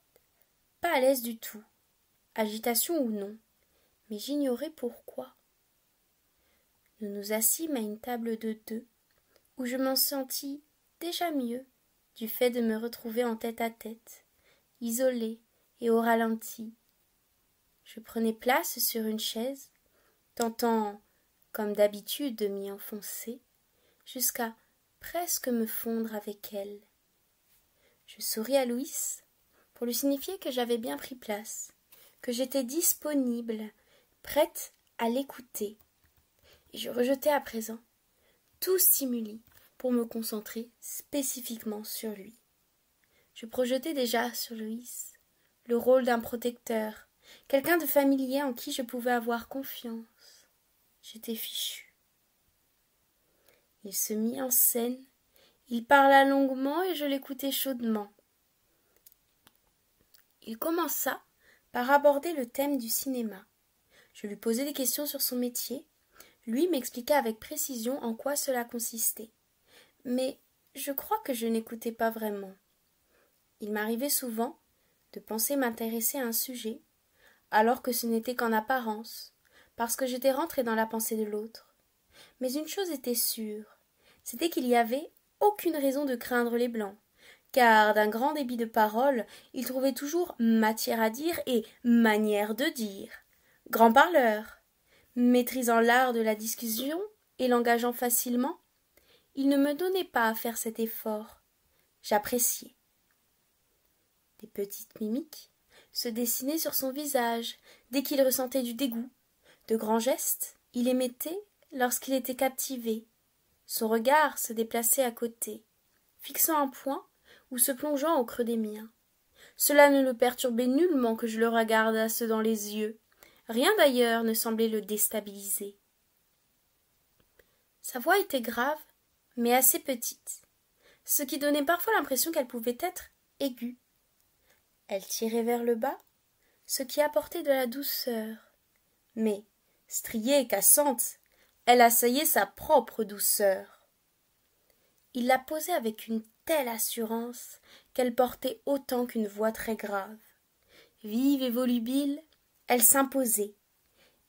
pas à l'aise du tout, agitation ou non, mais j'ignorais pourquoi. Nous nous assîmes à une table de 2, où je m'en sentis déjà mieux, du fait de me retrouver en tête-à-tête, isolée et au ralenti. Je prenais place sur une chaise, tentant, comme d'habitude, de m'y enfoncer, jusqu'à presque me fondre avec elle. Je souris à Louis pour lui signifier que j'avais bien pris place, que j'étais disponible, prête à l'écouter. Et je rejetais à présent tout stimuli pour me concentrer spécifiquement sur lui. Je projetais déjà sur Louis le rôle d'un protecteur, quelqu'un de familier en qui je pouvais avoir confiance. J'étais fichue. Il se mit en scène, il parla longuement et je l'écoutai chaudement. Il commença par aborder le thème du cinéma. Je lui posai des questions sur son métier. Lui m'expliqua avec précision en quoi cela consistait. Mais je crois que je n'écoutais pas vraiment. Il m'arrivait souvent de penser m'intéresser à un sujet, alors que ce n'était qu'en apparence, parce que j'étais rentrée dans la pensée de l'autre. Mais une chose était sûre, c'était qu'il n'y avait aucune raison de craindre les blancs, car d'un grand débit de paroles, ils trouvaient toujours matière à dire et manière de dire. Grands parleurs, maîtrisant l'art de la discussion et l'engageant facilement, il ne me donnait pas à faire cet effort. J'appréciais. Des petites mimiques se dessinaient sur son visage dès qu'il ressentait du dégoût. De grands gestes, il émettait lorsqu'il était captivé. Son regard se déplaçait à côté, fixant un point ou se plongeant au creux des miens. Cela ne le perturbait nullement que je le regardasse dans les yeux. Rien d'ailleurs ne semblait le déstabiliser. Sa voix était grave, mais assez petite, ce qui donnait parfois l'impression qu'elle pouvait être aiguë. Elle tirait vers le bas, ce qui apportait de la douceur. Mais, striée et cassante, elle assaillait sa propre douceur. Il la posait avec une telle assurance qu'elle portait autant qu'une voix très grave. Vive et volubile, elle s'imposait,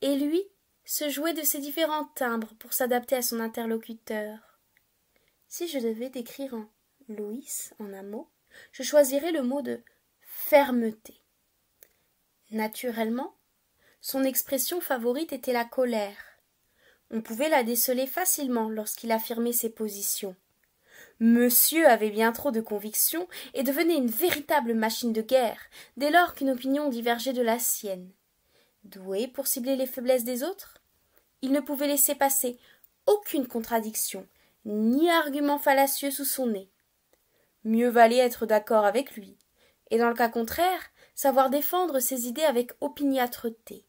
et lui se jouait de ses différents timbres pour s'adapter à son interlocuteur. Si je devais décrire Louis en un mot, je choisirais le mot de fermeté. Naturellement, son expression favorite était la colère. On pouvait la déceler facilement lorsqu'il affirmait ses positions. Monsieur avait bien trop de convictions et devenait une véritable machine de guerre dès lors qu'une opinion divergeait de la sienne. Doué pour cibler les faiblesses des autres, il ne pouvait laisser passer aucune contradiction, ni argument fallacieux sous son nez. Mieux valait être d'accord avec lui, et dans le cas contraire, savoir défendre ses idées avec opiniâtreté.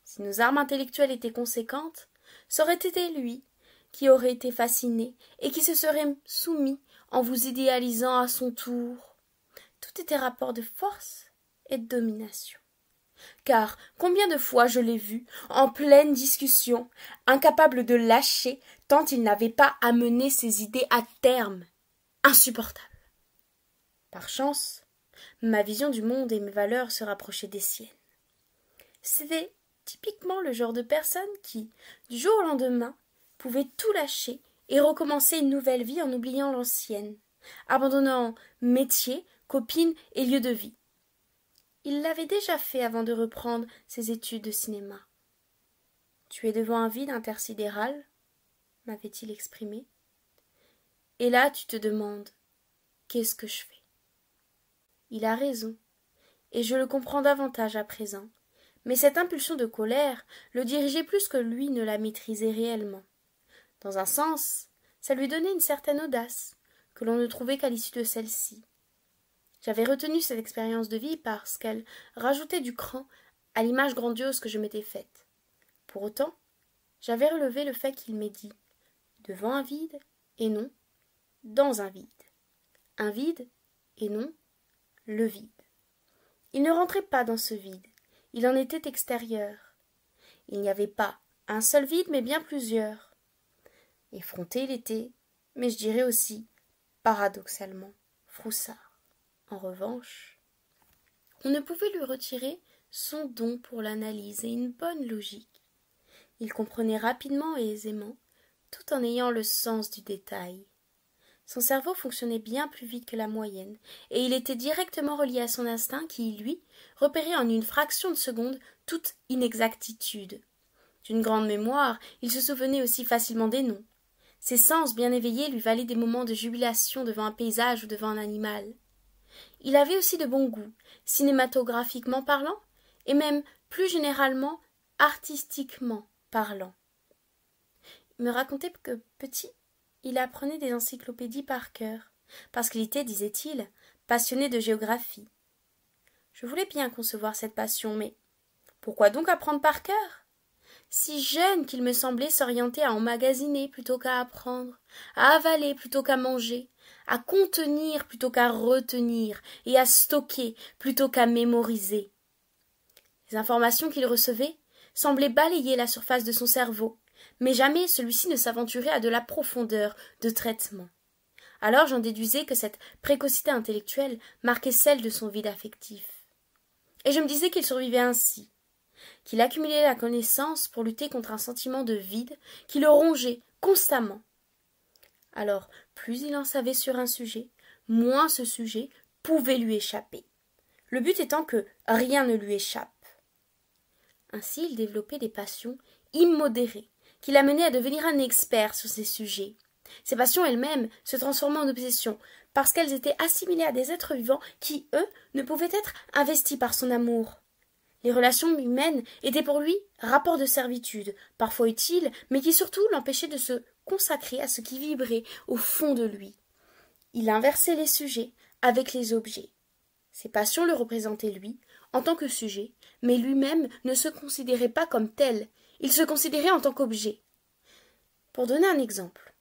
Si nos armes intellectuelles étaient conséquentes, ça aurait été lui qui aurait été fasciné et qui se serait soumis en vous idéalisant à son tour. Tout était rapport de force et de domination. Car combien de fois je l'ai vu, en pleine discussion, incapable de lâcher tant il n'avait pas amené ses idées à terme. Insupportable. Par chance, ma vision du monde et mes valeurs se rapprochaient des siennes. C'était typiquement le genre de personne qui, du jour au lendemain, pouvait tout lâcher et recommencer une nouvelle vie en oubliant l'ancienne, abandonnant métier, copine et lieu de vie. Il l'avait déjà fait avant de reprendre ses études de cinéma. « Tu es devant un vide intersidéral » m'avait-il exprimé. « Et là, tu te demandes, qu'est-ce que je fais ?» Il a raison, et je le comprends davantage à présent, mais cette impulsion de colère le dirigeait plus que lui ne la maîtrisait réellement. Dans un sens, ça lui donnait une certaine audace, que l'on ne trouvait qu'à l'issue de celle-ci. J'avais retenu cette expérience de vie parce qu'elle rajoutait du cran à l'image grandiose que je m'étais faite. Pour autant, j'avais relevé le fait qu'il m'ait dit devant un vide et non dans un vide. Un vide et non le vide. Il ne rentrait pas dans ce vide, il en était extérieur. Il n'y avait pas un seul vide, mais bien plusieurs. Effronté, il était, mais je dirais aussi, paradoxalement, froussard. En revanche, on ne pouvait lui retirer son don pour l'analyse et une bonne logique. Il comprenait rapidement et aisément, tout en ayant le sens du détail. Son cerveau fonctionnait bien plus vite que la moyenne, et il était directement relié à son instinct qui, lui, repérait en une fraction de seconde toute inexactitude. D'une grande mémoire, il se souvenait aussi facilement des noms. Ses sens bien éveillés lui valaient des moments de jubilation devant un paysage ou devant un animal. Il avait aussi de bon goût, cinématographiquement parlant, et même plus généralement artistiquement parlant. Il me racontait que, petit, il apprenait des encyclopédies par cœur, parce qu'il était, disait-il, passionné de géographie. Je voulais bien concevoir cette passion, mais pourquoi donc apprendre par cœur? Si jeune qu'il me semblait s'orienter à emmagasiner plutôt qu'à apprendre, à avaler plutôt qu'à manger, à contenir plutôt qu'à retenir, et à stocker plutôt qu'à mémoriser. Les informations qu'il recevait semblaient balayer la surface de son cerveau, mais jamais celui-ci ne s'aventurait à de la profondeur de traitement. Alors j'en déduisais que cette précocité intellectuelle marquait celle de son vide affectif. Et je me disais qu'il survivait ainsi, qu'il accumulait la connaissance pour lutter contre un sentiment de vide qui le rongeait constamment. Alors, plus il en savait sur un sujet, moins ce sujet pouvait lui échapper. Le but étant que rien ne lui échappe. Ainsi, il développait des passions immodérées, qui l'amenaient à devenir un expert sur ces sujets. Ces passions elles-mêmes se transformaient en obsessions, parce qu'elles étaient assimilées à des êtres vivants qui, eux, ne pouvaient être investis par son amour. Les relations humaines étaient pour lui rapports de servitude, parfois utiles, mais qui surtout l'empêchaient de se consacrer à ce qui vibrait au fond de lui. Il inversait les sujets avec les objets. Ses passions le représentaient lui, en tant que sujet, mais lui-même ne se considérait pas comme tel, il se considérait en tant qu'objet. Pour donner un exemple,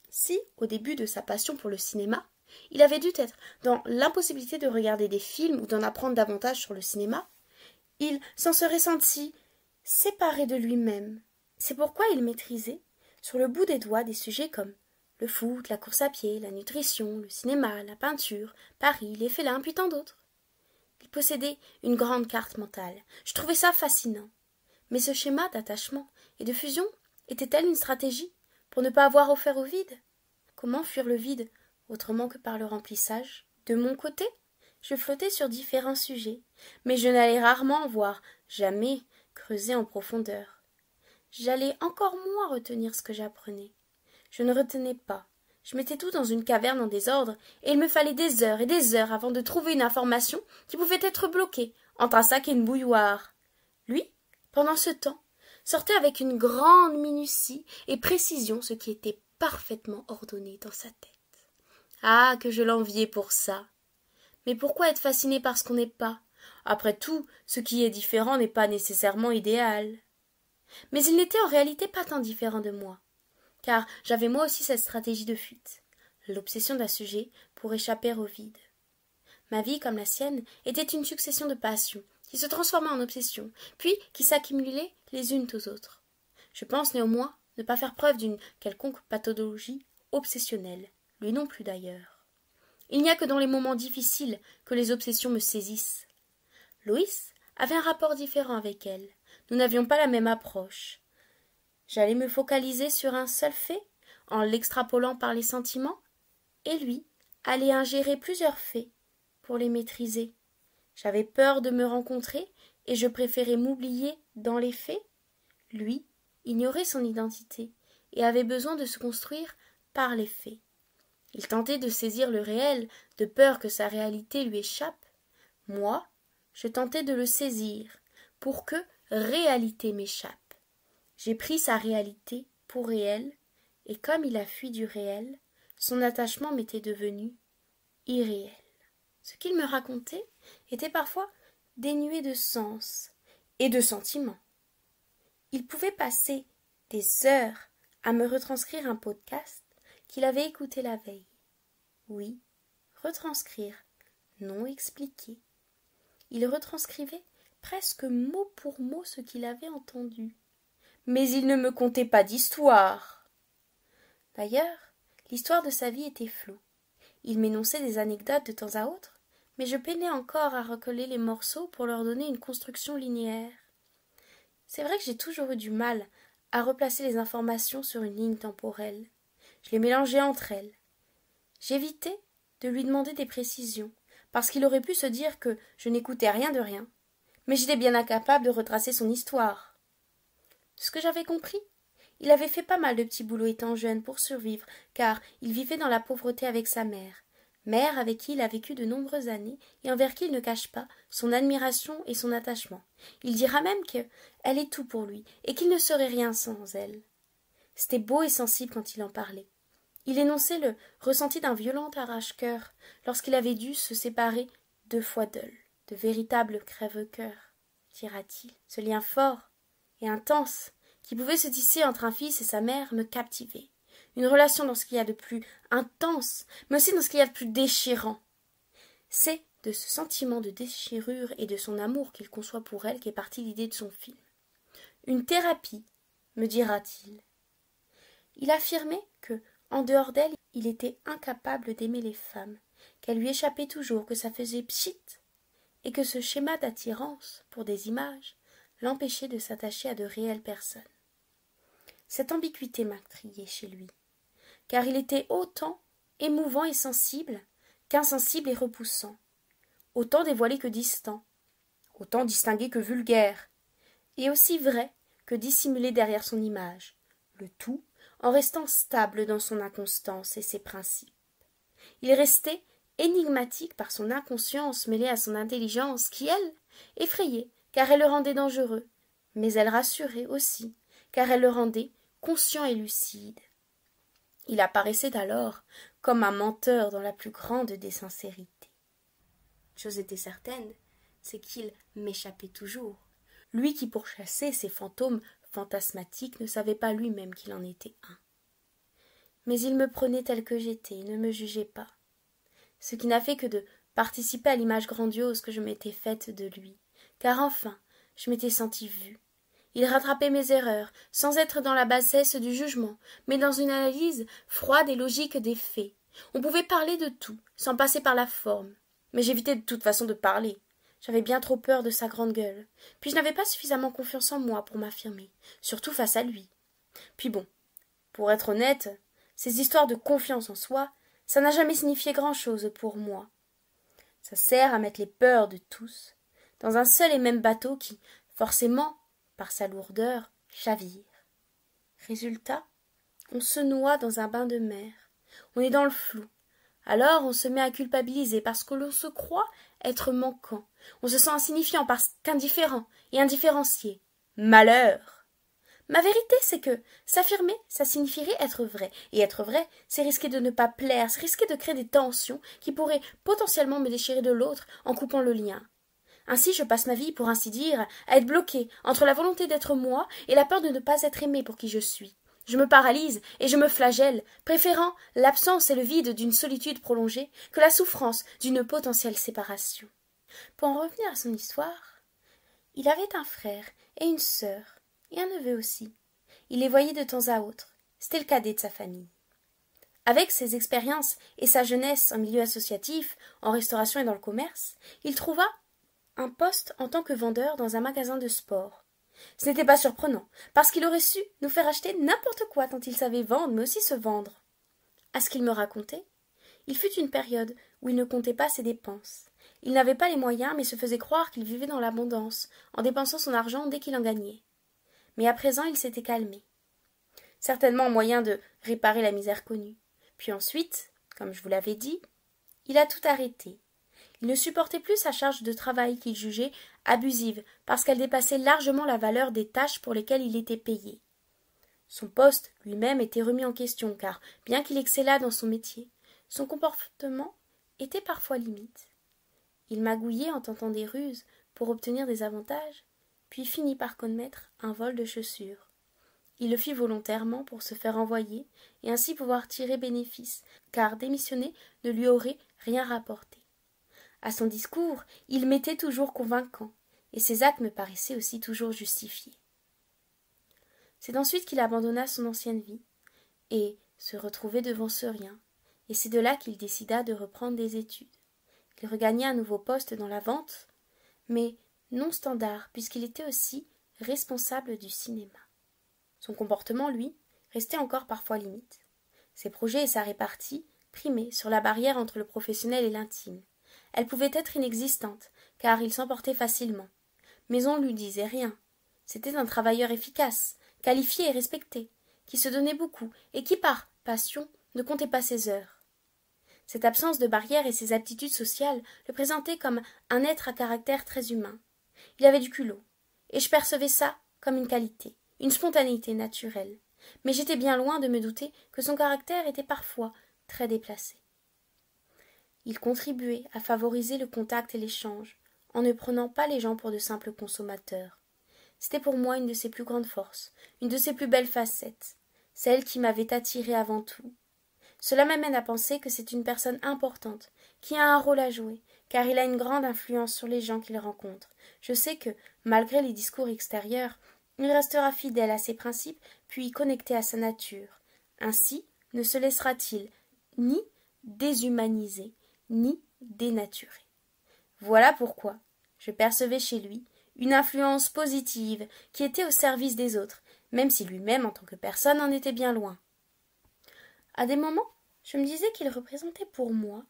si, au début de sa passion pour le cinéma, il avait dû être dans l'impossibilité de regarder des films ou d'en apprendre davantage sur le cinéma, il s'en serait senti séparé de lui-même. C'est pourquoi il maîtrisait, sur le bout des doigts, des sujets comme le foot, la course à pied, la nutrition, le cinéma, la peinture, Paris, les félins, puis tant d'autres. Il possédait une grande carte mentale. Je trouvais ça fascinant. Mais ce schéma d'attachement et de fusion était-elle une stratégie pour ne pas avoir offert au vide? Comment fuir le vide autrement que par le remplissage? De mon côté, je flottais sur différents sujets, mais je n'allais rarement voir, jamais creuser en profondeur. J'allais encore moins retenir ce que j'apprenais. Je ne retenais pas. Je mettais tout dans une caverne en désordre, et il me fallait des heures et des heures avant de trouver une information qui pouvait être bloquée entre un sac et une bouilloire. Lui, pendant ce temps, sortait avec une grande minutie et précision ce qui était parfaitement ordonné dans sa tête. Ah, que je l'enviais pour ça! Mais pourquoi être fasciné par ce qu'on n'est pas? Après tout, ce qui est différent n'est pas nécessairement idéal. Mais il n'était en réalité pas tant différent de moi, car j'avais moi aussi cette stratégie de fuite, l'obsession d'un sujet pour échapper au vide. Ma vie, comme la sienne, était une succession de passions, qui se transformaient en obsessions, puis qui s'accumulaient les unes aux autres. Je pense néanmoins ne pas faire preuve d'une quelconque pathologie obsessionnelle, lui non plus d'ailleurs. Il n'y a que dans les moments difficiles que les obsessions me saisissent. Loïs avait un rapport différent avec elle. Nous n'avions pas la même approche. J'allais me focaliser sur un seul fait, en l'extrapolant par les sentiments, et lui allait ingérer plusieurs faits pour les maîtriser. J'avais peur de me rencontrer, et je préférais m'oublier dans les faits. Lui ignorait son identité, et avait besoin de se construire par les faits. Il tentait de saisir le réel, de peur que sa réalité lui échappe. Moi, je tentais de le saisir, pour que réalité m'échappe. J'ai pris sa réalité pour réelle, et comme il a fui du réel, son attachement m'était devenu irréel. Ce qu'il me racontait était parfois dénué de sens et de sentiments. Il pouvait passer des heures à me retranscrire un podcast qu'il avait écouté la veille. Oui, retranscrire, non expliquer. Il retranscrivait presque mot pour mot ce qu'il avait entendu. Mais il ne me contait pas d'histoire. D'ailleurs, l'histoire de sa vie était floue. Il m'énonçait des anecdotes de temps à autre, mais je peinais encore à recoller les morceaux pour leur donner une construction linéaire. C'est vrai que j'ai toujours eu du mal à replacer les informations sur une ligne temporelle. Je les mélangeais entre elles. J'évitais de lui demander des précisions, parce qu'il aurait pu se dire que je n'écoutais rien de rien, mais j'étais bien incapable de retracer son histoire. De ce que j'avais compris, il avait fait pas mal de petits boulots étant jeune pour survivre, car il vivait dans la pauvreté avec sa mère avec qui il a vécu de nombreuses années et envers qui il ne cache pas son admiration et son attachement. Il dira même qu'elle est tout pour lui et qu'il ne serait rien sans elle. C'était beau et sensible quand il en parlait. Il énonçait le ressenti d'un violent arrache-cœur lorsqu'il avait dû se séparer 2 fois d'elle, de véritables crève-cœurs, dira-t-il. Ce lien fort et intense qui pouvait se tisser entre un fils et sa mère me captivait. Une relation dans ce qu'il y a de plus intense, mais aussi dans ce qu'il y a de plus déchirant. C'est de ce sentiment de déchirure et de son amour qu'il conçoit pour elle qu'est partie l'idée de son film. Une thérapie, me dira-t-il. Il affirmait que, en dehors d'elle, il était incapable d'aimer les femmes, qu'elle lui échappait toujours, que ça faisait pchit, et que ce schéma d'attirance pour des images l'empêchait de s'attacher à de réelles personnes. Cette ambiguïté m'intriguait chez lui, car il était autant émouvant et sensible qu'insensible et repoussant, autant dévoilé que distant, autant distingué que vulgaire, et aussi vrai que dissimulé derrière son image, le tout en restant stable dans son inconstance et ses principes. Il restait énigmatique par son inconscience mêlée à son intelligence qui, elle, effrayait, car elle le rendait dangereux, mais elle rassurait aussi, car elle le rendait conscient et lucide. Il apparaissait alors comme un menteur dans la plus grande des sincérités. Chose était certaine, c'est qu'il m'échappait toujours. Lui qui pourchassait ces fantômes fantasmatiques ne savait pas lui-même qu'il en était un. Mais il me prenait tel que j'étais et ne me jugeait pas, ce qui n'a fait que de participer à l'image grandiose que je m'étais faite de lui, car enfin je m'étais sentie vue. Il rattrapait mes erreurs, sans être dans la bassesse du jugement, mais dans une analyse froide et logique des faits. On pouvait parler de tout, sans passer par la forme. Mais j'évitais de toute façon de parler. J'avais bien trop peur de sa grande gueule. Puis je n'avais pas suffisamment confiance en moi pour m'affirmer, surtout face à lui. Puis bon, pour être honnête, ces histoires de confiance en soi, ça n'a jamais signifié grand-chose pour moi. Ça sert à mettre les peurs de tous dans un seul et même bateau qui, forcément, par sa lourdeur, chavire. Résultat, on se noie dans un bain de mer. On est dans le flou. Alors on se met à culpabiliser parce que l'on se croit être manquant. On se sent insignifiant parce qu'indifférent et indifférencié. Malheur! Ma vérité, c'est que s'affirmer, ça signifierait être vrai. Et être vrai, c'est risquer de ne pas plaire, c'est risquer de créer des tensions qui pourraient potentiellement me déchirer de l'autre en coupant le lien. Ainsi, je passe ma vie, pour ainsi dire, à être bloquée entre la volonté d'être moi et la peur de ne pas être aimée pour qui je suis. Je me paralyse et je me flagelle, préférant l'absence et le vide d'une solitude prolongée que la souffrance d'une potentielle séparation. Pour en revenir à son histoire, il avait un frère et une sœur, et un neveu aussi. Il les voyait de temps à autre. C'était le cadet de sa famille. Avec ses expériences et sa jeunesse en milieu associatif, en restauration et dans le commerce, il trouva un poste en tant que vendeur dans un magasin de sport. Ce n'était pas surprenant, parce qu'il aurait su nous faire acheter n'importe quoi tant il savait vendre, mais aussi se vendre. À ce qu'il me racontait, il fut une période où il ne comptait pas ses dépenses. Il n'avait pas les moyens, mais se faisait croire qu'il vivait dans l'abondance, en dépensant son argent dès qu'il en gagnait. Mais à présent, il s'était calmé. Certainement en moyen de réparer la misère connue. Puis ensuite, comme je vous l'avais dit, il a tout arrêté. Il ne supportait plus sa charge de travail qu'il jugeait abusive parce qu'elle dépassait largement la valeur des tâches pour lesquelles il était payé. Son poste lui-même était remis en question, car, bien qu'il excellât dans son métier, son comportement était parfois limite. Il magouillait en tentant des ruses pour obtenir des avantages, puis finit par commettre un vol de chaussures. Il le fit volontairement pour se faire envoyer et ainsi pouvoir tirer bénéfice, car démissionner ne lui aurait rien rapporté. À son discours, il m'était toujours convaincant, et ses actes me paraissaient aussi toujours justifiés. C'est ensuite qu'il abandonna son ancienne vie, et se retrouvait devant ce rien, et c'est de là qu'il décida de reprendre des études. Il regagna un nouveau poste dans la vente, mais non standard, puisqu'il était aussi responsable du cinéma. Son comportement, lui, restait encore parfois limite. Ses projets et sa répartie primaient sur la barrière entre le professionnel et l'intime. Elle pouvait être inexistante, car il s'emportait facilement. Mais on ne lui disait rien. C'était un travailleur efficace, qualifié et respecté, qui se donnait beaucoup et qui, par passion, ne comptait pas ses heures. Cette absence de barrière et ses aptitudes sociales le présentaient comme un être à caractère très humain. Il avait du culot, et je percevais ça comme une qualité, une spontanéité naturelle. Mais j'étais bien loin de me douter que son caractère était parfois très déplacé. Il contribuait à favoriser le contact et l'échange, en ne prenant pas les gens pour de simples consommateurs. C'était pour moi une de ses plus grandes forces, une de ses plus belles facettes, celle qui m'avait attirée avant tout. Cela m'amène à penser que c'est une personne importante, qui a un rôle à jouer, car il a une grande influence sur les gens qu'il rencontre. Je sais que, malgré les discours extérieurs, il restera fidèle à ses principes, puis connecté à sa nature. Ainsi ne se laissera-t-il ni déshumaniser, ni dénaturer. Voilà pourquoi je percevais chez lui une influence positive qui était au service des autres, même si lui-même, en tant que personne, en était bien loin. À des moments, je me disais qu'il représentait pour moi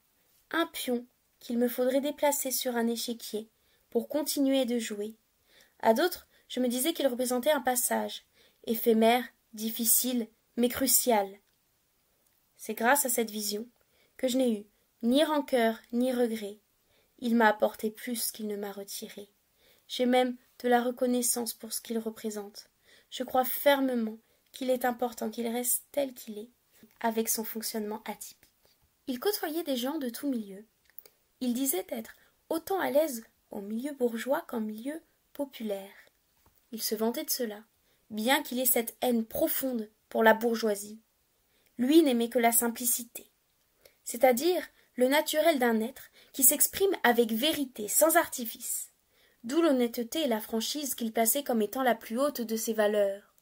un pion qu'il me faudrait déplacer sur un échiquier pour continuer de jouer. À d'autres, je me disais qu'il représentait un passage, éphémère, difficile, mais crucial. C'est grâce à cette vision que je n'ai eu ni rancœur ni regret. Il m'a apporté plus qu'il ne m'a retiré. J'ai même de la reconnaissance pour ce qu'il représente. Je crois fermement qu'il est important qu'il reste tel qu'il est, avec son fonctionnement atypique. Il côtoyait des gens de tous milieux. Il disait être autant à l'aise au milieu bourgeois qu'en milieu populaire. Il se vantait de cela, bien qu'il ait cette haine profonde pour la bourgeoisie. Lui n'aimait que la simplicité, c'est-à-dire le naturel d'un être qui s'exprime avec vérité, sans artifice, d'où l'honnêteté et la franchise qu'il plaçait comme étant la plus haute de ses valeurs.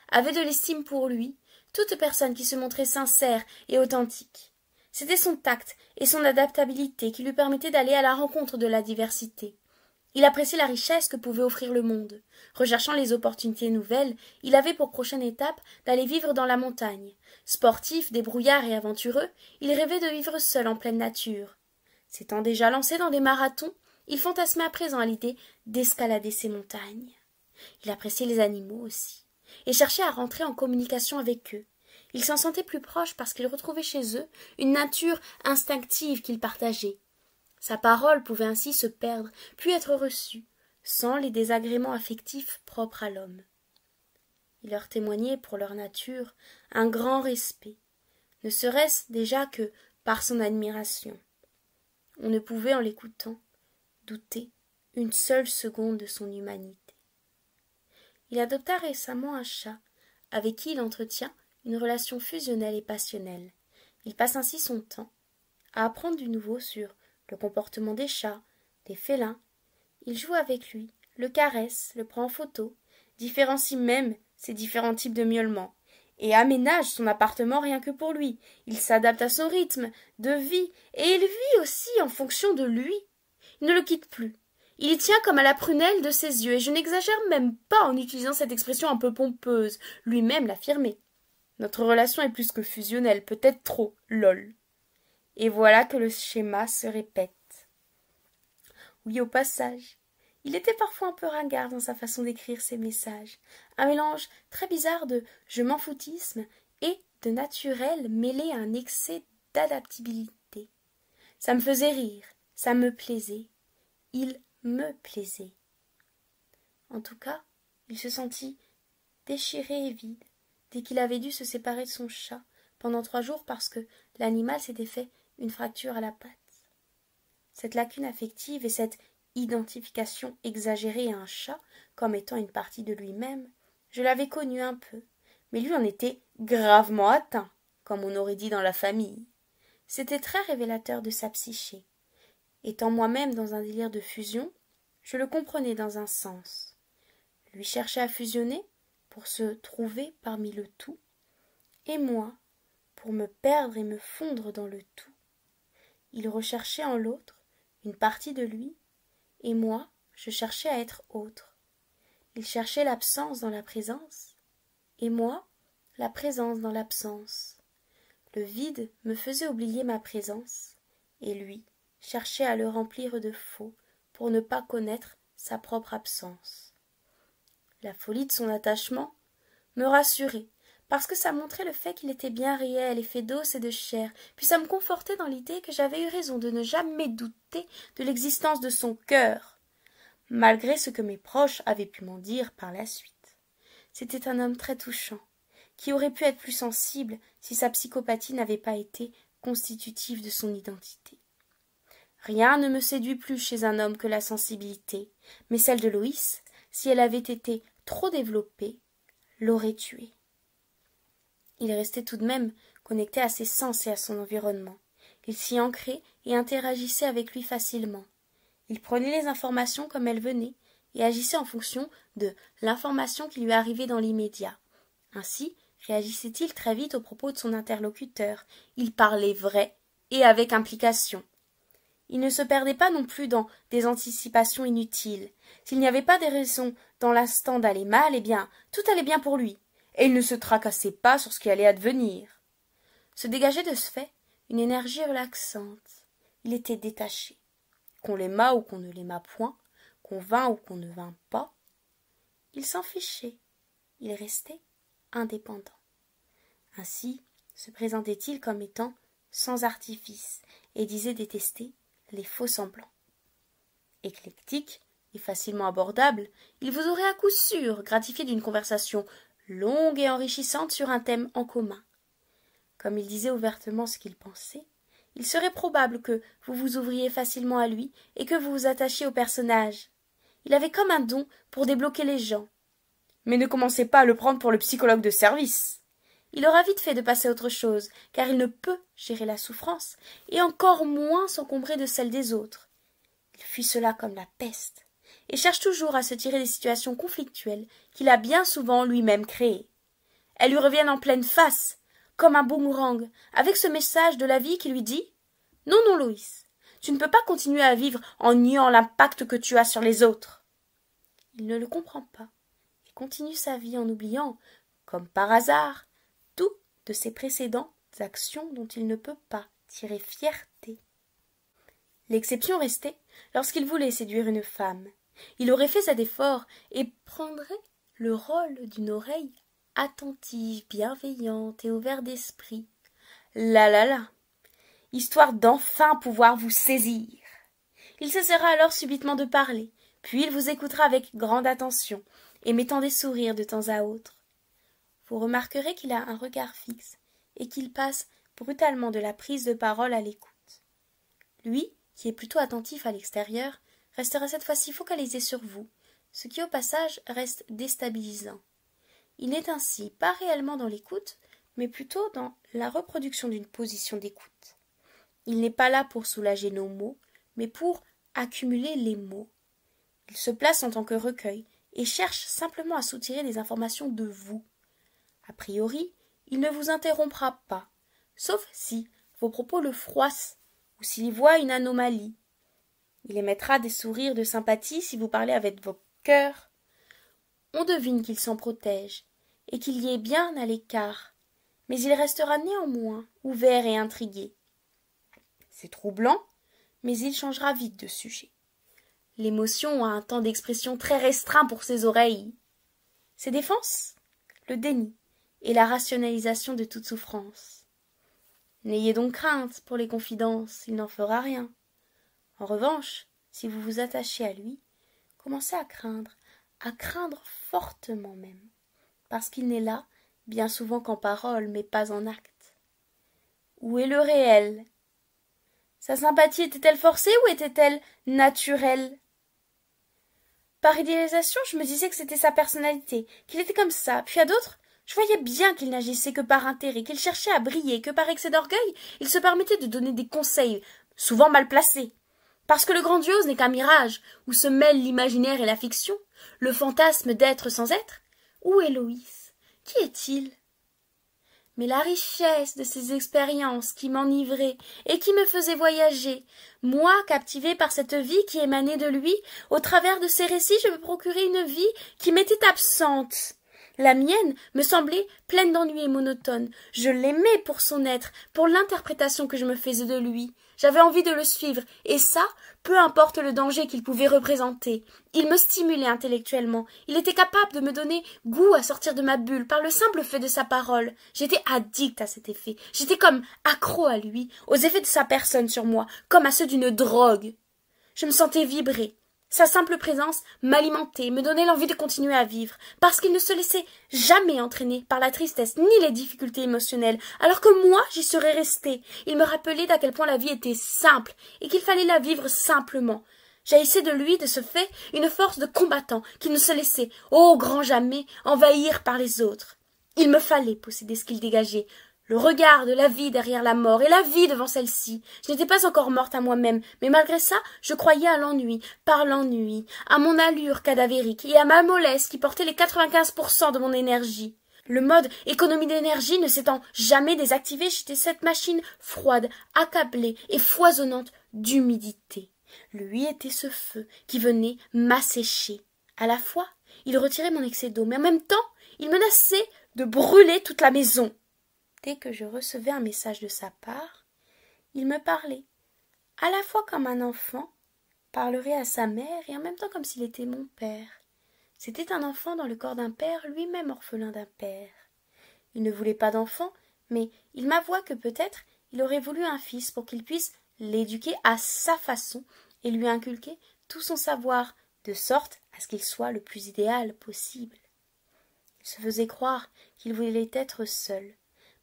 Avait de l'estime pour lui toute personne qui se montrait sincère et authentique. C'était son tact et son adaptabilité qui lui permettaient d'aller à la rencontre de la diversité. Il appréciait la richesse que pouvait offrir le monde. Recherchant les opportunités nouvelles, il avait pour prochaine étape d'aller vivre dans la montagne. Sportif, débrouillard et aventureux, il rêvait de vivre seul en pleine nature. S'étant déjà lancé dans des marathons, il fantasmait à présent à l'idée d'escalader ces montagnes. Il appréciait les animaux aussi, et cherchait à rentrer en communication avec eux. Il s'en sentait plus proche parce qu'il retrouvait chez eux une nature instinctive qu'il partageait. Sa parole pouvait ainsi se perdre, puis être reçue, sans les désagréments affectifs propres à l'homme. Il leur témoignait pour leur nature un grand respect, ne serait-ce déjà que par son admiration. On ne pouvait, en l'écoutant, douter une seule seconde de son humanité. Il adopta récemment un chat, avec qui il entretient une relation fusionnelle et passionnelle. Il passe ainsi son temps à apprendre du nouveau sur le comportement des chats, des félins. Il joue avec lui, le caresse, le prend en photo, différencie même ses différents types de miaulements, et aménage son appartement rien que pour lui. Il s'adapte à son rythme de vie, et il vit aussi en fonction de lui. Il ne le quitte plus. Il y tient comme à la prunelle de ses yeux, et je n'exagère même pas en utilisant cette expression un peu pompeuse. Lui-même l'affirmait. Notre relation est plus que fusionnelle, peut-être trop, lol. Et voilà que le schéma se répète. Oui, au passage, il était parfois un peu ringard dans sa façon d'écrire ses messages, un mélange très bizarre de je m'en foutisme et de naturel mêlé à un excès d'adaptabilité. Ça me faisait rire, ça me plaisait, il me plaisait. En tout cas, il se sentit déchiré et vide dès qu'il avait dû se séparer de son chat pendant 3 jours parce que l'animal s'était fait une fracture à la patte. Cette lacune affective et cette identification exagérée à un chat comme étant une partie de lui-même, je l'avais connu un peu, mais lui en était gravement atteint, comme on aurait dit dans la famille. C'était très révélateur de sa psyché. Étant moi-même dans un délire de fusion, je le comprenais dans un sens. Lui cherchait à fusionner pour se trouver parmi le tout, et moi pour me perdre et me fondre dans le tout. Il recherchait en l'autre une partie de lui, et moi je cherchais à être autre. Il cherchait l'absence dans la présence, et moi la présence dans l'absence. Le vide me faisait oublier ma présence, et lui cherchait à le remplir de faux pour ne pas connaître sa propre absence. La folie de son attachement me rassurait, parce que ça montrait le fait qu'il était bien réel et fait d'os et de chair, puis ça me confortait dans l'idée que j'avais eu raison de ne jamais douter de l'existence de son cœur, malgré ce que mes proches avaient pu m'en dire par la suite. C'était un homme très touchant, qui aurait pu être plus sensible si sa psychopathie n'avait pas été constitutive de son identité. Rien ne me séduit plus chez un homme que la sensibilité, mais celle de Loïs, si elle avait été trop développée, l'aurait tué. Il restait tout de même connecté à ses sens et à son environnement. Il s'y ancrait et interagissait avec lui facilement. Il prenait les informations comme elles venaient et agissait en fonction de l'information qui lui arrivait dans l'immédiat. Ainsi réagissait-il très vite aux propos de son interlocuteur. Il parlait vrai et avec implication. Il ne se perdait pas non plus dans des anticipations inutiles. S'il n'y avait pas des raisons dans l'instant d'aller mal, eh bien, tout allait bien pour lui, et il ne se tracassait pas sur ce qui allait advenir. Se dégageait de ce fait une énergie relaxante. Il était détaché. Qu'on l'aimât ou qu'on ne l'aimât point, qu'on vînt ou qu'on ne vînt pas, il s'en fichait. Il restait indépendant. Ainsi se présentait-il comme étant sans artifice, et disait détester les faux semblants. Éclectique et facilement abordable, il vous aurait à coup sûr gratifié d'une conversation longue et enrichissante sur un thème en commun. Comme il disait ouvertement ce qu'il pensait, il serait probable que vous vous ouvriez facilement à lui et que vous vous attachiez au personnage. Il avait comme un don pour débloquer les gens. Mais ne commencez pas à le prendre pour le psychologue de service. Il aura vite fait de passer à autre chose, car il ne peut gérer la souffrance, et encore moins s'encombrer de celle des autres. Il fuit cela comme la peste, et cherche toujours à se tirer des situations conflictuelles qu'il a bien souvent lui-même créées. Elles lui reviennent en pleine face, comme un boomerang, avec ce message de la vie qui lui dit « Non, non, Loïs, tu ne peux pas continuer à vivre en niant l'impact que tu as sur les autres. » Il ne le comprend pas, et continue sa vie en oubliant, comme par hasard, tout de ses précédentes actions dont il ne peut pas tirer fierté. L'exception restait lorsqu'il voulait séduire une femme. Il aurait fait cet effort et prendrait le rôle d'une oreille attentive, bienveillante et ouverte d'esprit. Là, histoire d'enfin pouvoir vous saisir. Il cessera alors subitement de parler, puis il vous écoutera avec grande attention, émettant des sourires de temps à autre. Vous remarquerez qu'il a un regard fixe et qu'il passe brutalement de la prise de parole à l'écoute. Lui, qui est plutôt attentif à l'extérieur, restera cette fois-ci focalisé sur vous, ce qui au passage reste déstabilisant. Il n'est ainsi pas réellement dans l'écoute, mais plutôt dans la reproduction d'une position d'écoute. Il n'est pas là pour soulager nos maux, mais pour accumuler les mots. Il se place en tant que recueil et cherche simplement à soutirer des informations de vous. A priori, il ne vous interrompra pas, sauf si vos propos le froissent ou s'il voit une anomalie. Il émettra des sourires de sympathie si vous parlez avec votre cœur. On devine qu'il s'en protège et qu'il y est bien à l'écart, mais il restera néanmoins ouvert et intrigué. C'est troublant, mais il changera vite de sujet. L'émotion a un temps d'expression très restreint pour ses oreilles. Ses défenses, le déni et la rationalisation de toute souffrance. N'ayez donc crainte pour les confidences, il n'en fera rien. En revanche, si vous vous attachez à lui, commencez à craindre fortement même, parce qu'il n'est là bien souvent qu'en parole, mais pas en acte. Où est le réel? Sa sympathie était-elle forcée ou était-elle naturelle? Par idéalisation, je me disais que c'était sa personnalité, qu'il était comme ça, puis à d'autres, je voyais bien qu'il n'agissait que par intérêt, qu'il cherchait à briller, que par excès d'orgueil, il se permettait de donner des conseils, souvent mal placés. Parce que le grandiose n'est qu'un mirage, où se mêlent l'imaginaire et la fiction, le fantasme d'être sans être. Où est Loïs? Qui est-il? Mais la richesse de ces expériences qui m'enivraient et qui me faisaient voyager, moi, captivée par cette vie qui émanait de lui, au travers de ces récits, je me procurais une vie qui m'était absente. La mienne me semblait pleine d'ennui et monotone. Je l'aimais pour son être, pour l'interprétation que je me faisais de lui. J'avais envie de le suivre, et ça, peu importe le danger qu'il pouvait représenter. Il me stimulait intellectuellement. Il était capable de me donner goût à sortir de ma bulle par le simple fait de sa parole. J'étais addict à cet effet. J'étais comme accro à lui, aux effets de sa personne sur moi, comme à ceux d'une drogue. Je me sentais vibrer. Sa simple présence m'alimentait, me donnait l'envie de continuer à vivre, parce qu'il ne se laissait jamais entraîner par la tristesse ni les difficultés émotionnelles, alors que moi j'y serais restée. Il me rappelait d'à quel point la vie était simple, et qu'il fallait la vivre simplement. Jaillissait de lui, de ce fait, une force de combattant, qui ne se laissait, ô grand jamais, envahir par les autres. Il me fallait posséder ce qu'il dégageait, le regard de la vie derrière la mort et la vie devant celle-ci. Je n'étais pas encore morte à moi-même, mais malgré ça, je croyais à l'ennui, par l'ennui, à mon allure cadavérique et à ma mollesse qui portait les 95% de mon énergie. Le mode économie d'énergie ne s'étant jamais désactivé, j'étais cette machine froide, accablée et foisonnante d'humidité. Lui était ce feu qui venait m'assécher. À la fois, il retirait mon excès d'eau, mais en même temps, il menaçait de brûler toute la maison. Dès que je recevais un message de sa part, il me parlait, à la fois comme un enfant parlerait à sa mère et en même temps comme s'il était mon père. C'était un enfant dans le corps d'un père, lui-même orphelin d'un père. Il ne voulait pas d'enfant, mais il m'avoua que peut-être il aurait voulu un fils pour qu'il puisse l'éduquer à sa façon et lui inculquer tout son savoir, de sorte à ce qu'il soit le plus idéal possible. Il se faisait croire qu'il voulait être seul.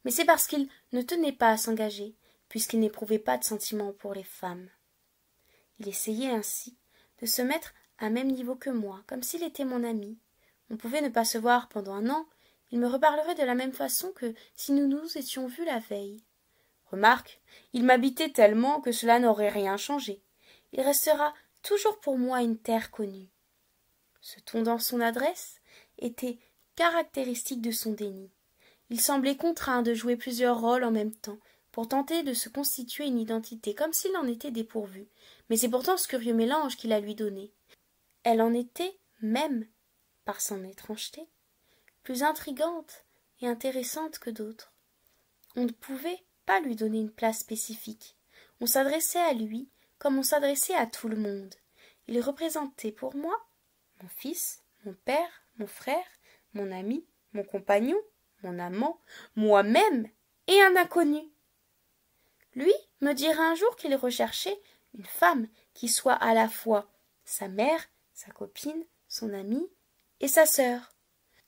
Mais c'est parce qu'il ne tenait pas à s'engager, puisqu'il n'éprouvait pas de sentiments pour les femmes. Il essayait ainsi de se mettre à même niveau que moi, comme s'il était mon ami. On pouvait ne pas se voir pendant un an, il me reparlerait de la même façon que si nous nous étions vus la veille. Remarque, il m'habitait tellement que cela n'aurait rien changé. Il restera toujours pour moi une terre connue. Ce ton dans son adresse était caractéristique de son déni. Il semblait contraint de jouer plusieurs rôles en même temps, pour tenter de se constituer une identité, comme s'il en était dépourvu. Mais c'est pourtant ce curieux mélange qu'il a lui donné. Elle en était, même, par son étrangeté, plus intrigante et intéressante que d'autres. On ne pouvait pas lui donner une place spécifique. On s'adressait à lui comme on s'adressait à tout le monde. Il représentait pour moi mon fils, mon père, mon frère, mon ami, mon compagnon, mon amant, moi-même et un inconnu. Lui me dira un jour qu'il recherchait une femme qui soit à la fois sa mère, sa copine, son amie et sa sœur.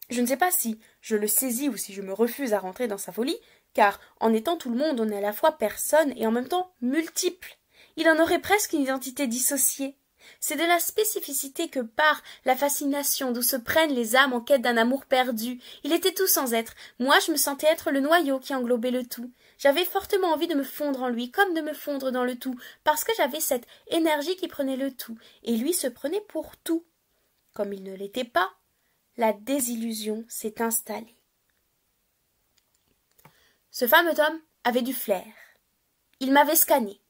Je ne sais pas si je le saisis ou si je me refuse à rentrer dans sa folie, car en étant tout le monde, on est à la fois personne et en même temps multiple. Il en aurait presque une identité dissociée. C'est de la spécificité que part la fascination d'où se prennent les âmes en quête d'un amour perdu. Il était tout sans être. Moi, je me sentais être le noyau qui englobait le tout. J'avais fortement envie de me fondre en lui, comme de me fondre dans le tout, parce que j'avais cette énergie qui prenait le tout, et lui se prenait pour tout. Comme il ne l'était pas, la désillusion s'est installée. Ce fameux homme avait du flair. Il m'avait scanné.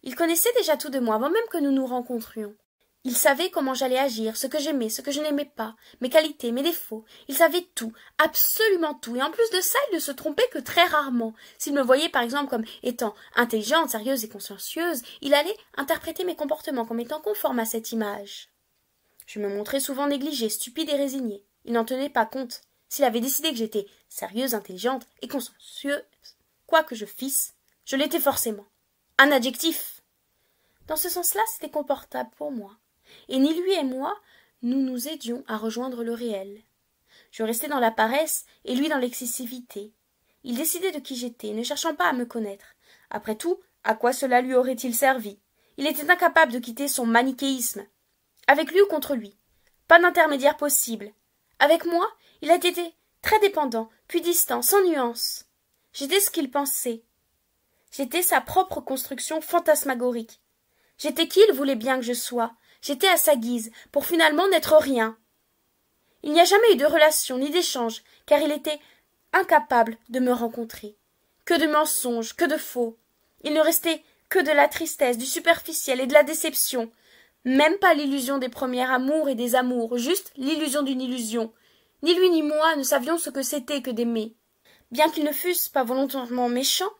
Il connaissait déjà tout de moi avant même que nous nous rencontrions. Il savait comment j'allais agir, ce que j'aimais, ce que je n'aimais pas, mes qualités, mes défauts. Il savait tout, absolument tout, et en plus de ça, il ne se trompait que très rarement. S'il me voyait par exemple comme étant intelligente, sérieuse et consciencieuse, il allait interpréter mes comportements comme étant conformes à cette image. Je me montrais souvent négligée, stupide et résignée. Il n'en tenait pas compte. S'il avait décidé que j'étais sérieuse, intelligente et consciencieuse, quoi que je fisse, je l'étais forcément. Un adjectif. Dans ce sens-là, c'était confortable pour moi. Et ni lui et moi, nous nous aidions à rejoindre le réel. Je restais dans la paresse et lui dans l'excessivité. Il décidait de qui j'étais, ne cherchant pas à me connaître. Après tout, à quoi cela lui aurait-il servi? Il était incapable de quitter son manichéisme. Avec lui ou contre lui. Pas d'intermédiaire possible. Avec moi, il a été très dépendant, puis distant, sans nuance. J'étais ce qu'il pensait. J'étais sa propre construction fantasmagorique. J'étais qui il voulait bien que je sois. J'étais à sa guise, pour finalement n'être rien. Il n'y a jamais eu de relation ni d'échange, car il était incapable de me rencontrer. Que de mensonges, que de faux. Il ne restait que de la tristesse, du superficiel et de la déception. Même pas l'illusion des premiers amours et des amours, juste l'illusion d'une illusion. Ni lui ni moi ne savions ce que c'était que d'aimer. Bien qu'ils ne fussent pas volontairement méchants,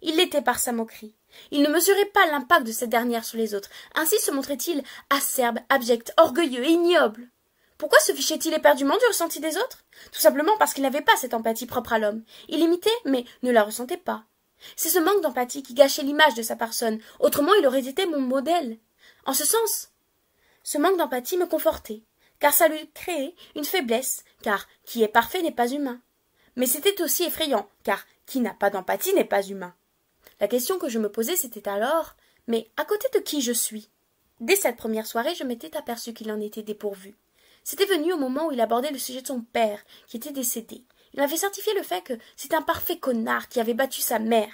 il l'était par sa moquerie. Il ne mesurait pas l'impact de cette dernière sur les autres. Ainsi se montrait-il acerbe, abject, orgueilleux et ignoble. Pourquoi se fichait-il éperdument du ressenti des autres? Tout simplement parce qu'il n'avait pas cette empathie propre à l'homme. Il imitait, mais ne la ressentait pas. C'est ce manque d'empathie qui gâchait l'image de sa personne. Autrement, il aurait été mon modèle. En ce sens, ce manque d'empathie me confortait, car ça lui créait une faiblesse, car qui est parfait n'est pas humain. Mais c'était aussi effrayant, car qui n'a pas d'empathie n'est pas humain. La question que je me posais, c'était alors, mais à côté de qui je suis? Dès cette première soirée, je m'étais aperçu qu'il en était dépourvu. C'était venu au moment où il abordait le sujet de son père, qui était décédé. Il m'avait certifié le fait que c'était un parfait connard qui avait battu sa mère.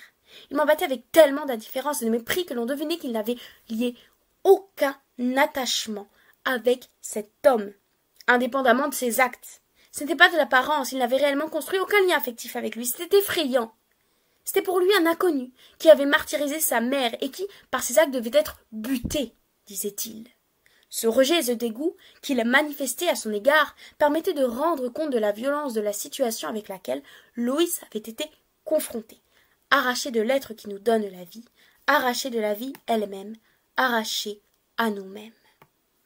Il m'en battait avec tellement d'indifférence et de mépris que l'on devinait qu'il n'avait lié aucun attachement avec cet homme, indépendamment de ses actes. Ce n'était pas de l'apparence, il n'avait réellement construit aucun lien affectif avec lui, c'était effrayant. C'était pour lui un inconnu, qui avait martyrisé sa mère et qui, par ses actes, devait être buté, disait-il. Ce rejet et ce dégoût qu'il manifestait à son égard permettaient de rendre compte de la violence de la situation avec laquelle Loïs avait été confronté. Arraché de l'être qui nous donne la vie, arraché de la vie elle-même, arraché à nous-mêmes.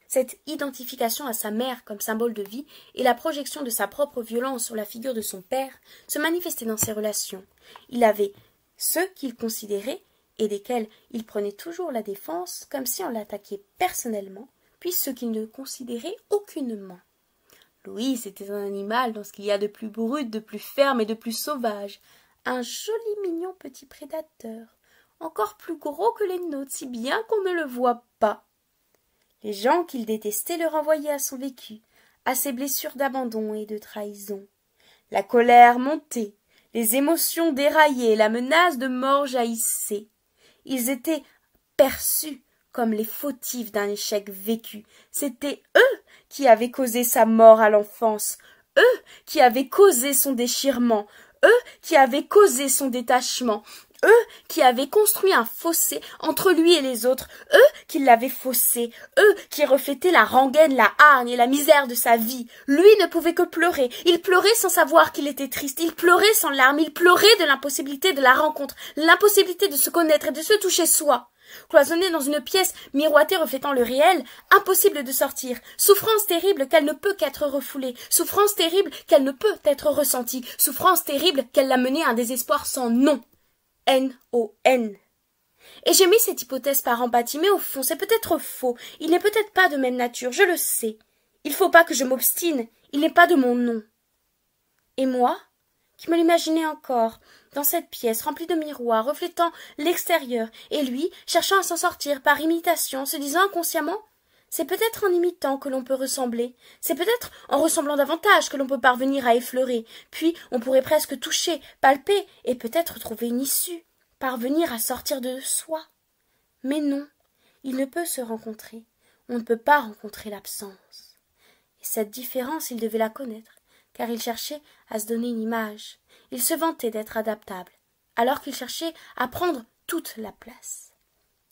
Cette identification à sa mère comme symbole de vie et la projection de sa propre violence sur la figure de son père se manifestaient dans ses relations. Il avait ceux qu'il considérait et desquels il prenait toujours la défense comme si on l'attaquait personnellement, puis ceux qu'il ne considérait aucunement. Louis était un animal dans ce qu'il y a de plus brut, de plus ferme et de plus sauvage, un joli mignon petit prédateur, encore plus gros que les nôtres, si bien qu'on ne le voit pas. Les gens qu'il détestait le renvoyaient à son vécu, à ses blessures d'abandon et de trahison. La colère montait, les émotions déraillaient, la menace de mort jaillissait. Ils étaient perçus comme les fautifs d'un échec vécu. C'étaient eux qui avaient causé sa mort à l'enfance, eux qui avaient causé son déchirement, eux qui avaient causé son détachement, eux qui avaient construit un fossé entre lui et les autres, eux qui l'avaient faussé, eux qui reflétaient la rengaine, la hargne et la misère de sa vie. Lui ne pouvait que pleurer. Il pleurait sans savoir qu'il était triste. Il pleurait sans larmes. Il pleurait de l'impossibilité de la rencontre, l'impossibilité de se connaître et de se toucher soi. Cloisonné dans une pièce miroitée reflétant le réel, impossible de sortir, souffrance terrible qu'elle ne peut qu'être refoulée, souffrance terrible qu'elle ne peut être ressentie, souffrance terrible qu'elle l'a menée à un désespoir sans nom. N-O-N. Et j'ai mis cette hypothèse par empathie, mais au fond, c'est peut-être faux, il n'est peut-être pas de même nature, je le sais. Il faut pas que je m'obstine, il n'est pas de mon nom. Et moi, qui me l'imaginais encore, dans cette pièce remplie de miroirs, reflétant l'extérieur, et lui, cherchant à s'en sortir par imitation, se disant inconsciemment « C'est peut-être en imitant que l'on peut ressembler, c'est peut-être en ressemblant davantage que l'on peut parvenir à effleurer, puis on pourrait presque toucher, palper, et peut-être trouver une issue, parvenir à sortir de soi. Mais non, il ne peut se rencontrer, on ne peut pas rencontrer l'absence. Et cette différence, il devait la connaître, car il cherchait à se donner une image. Il se vantait d'être adaptable, alors qu'il cherchait à prendre toute la place.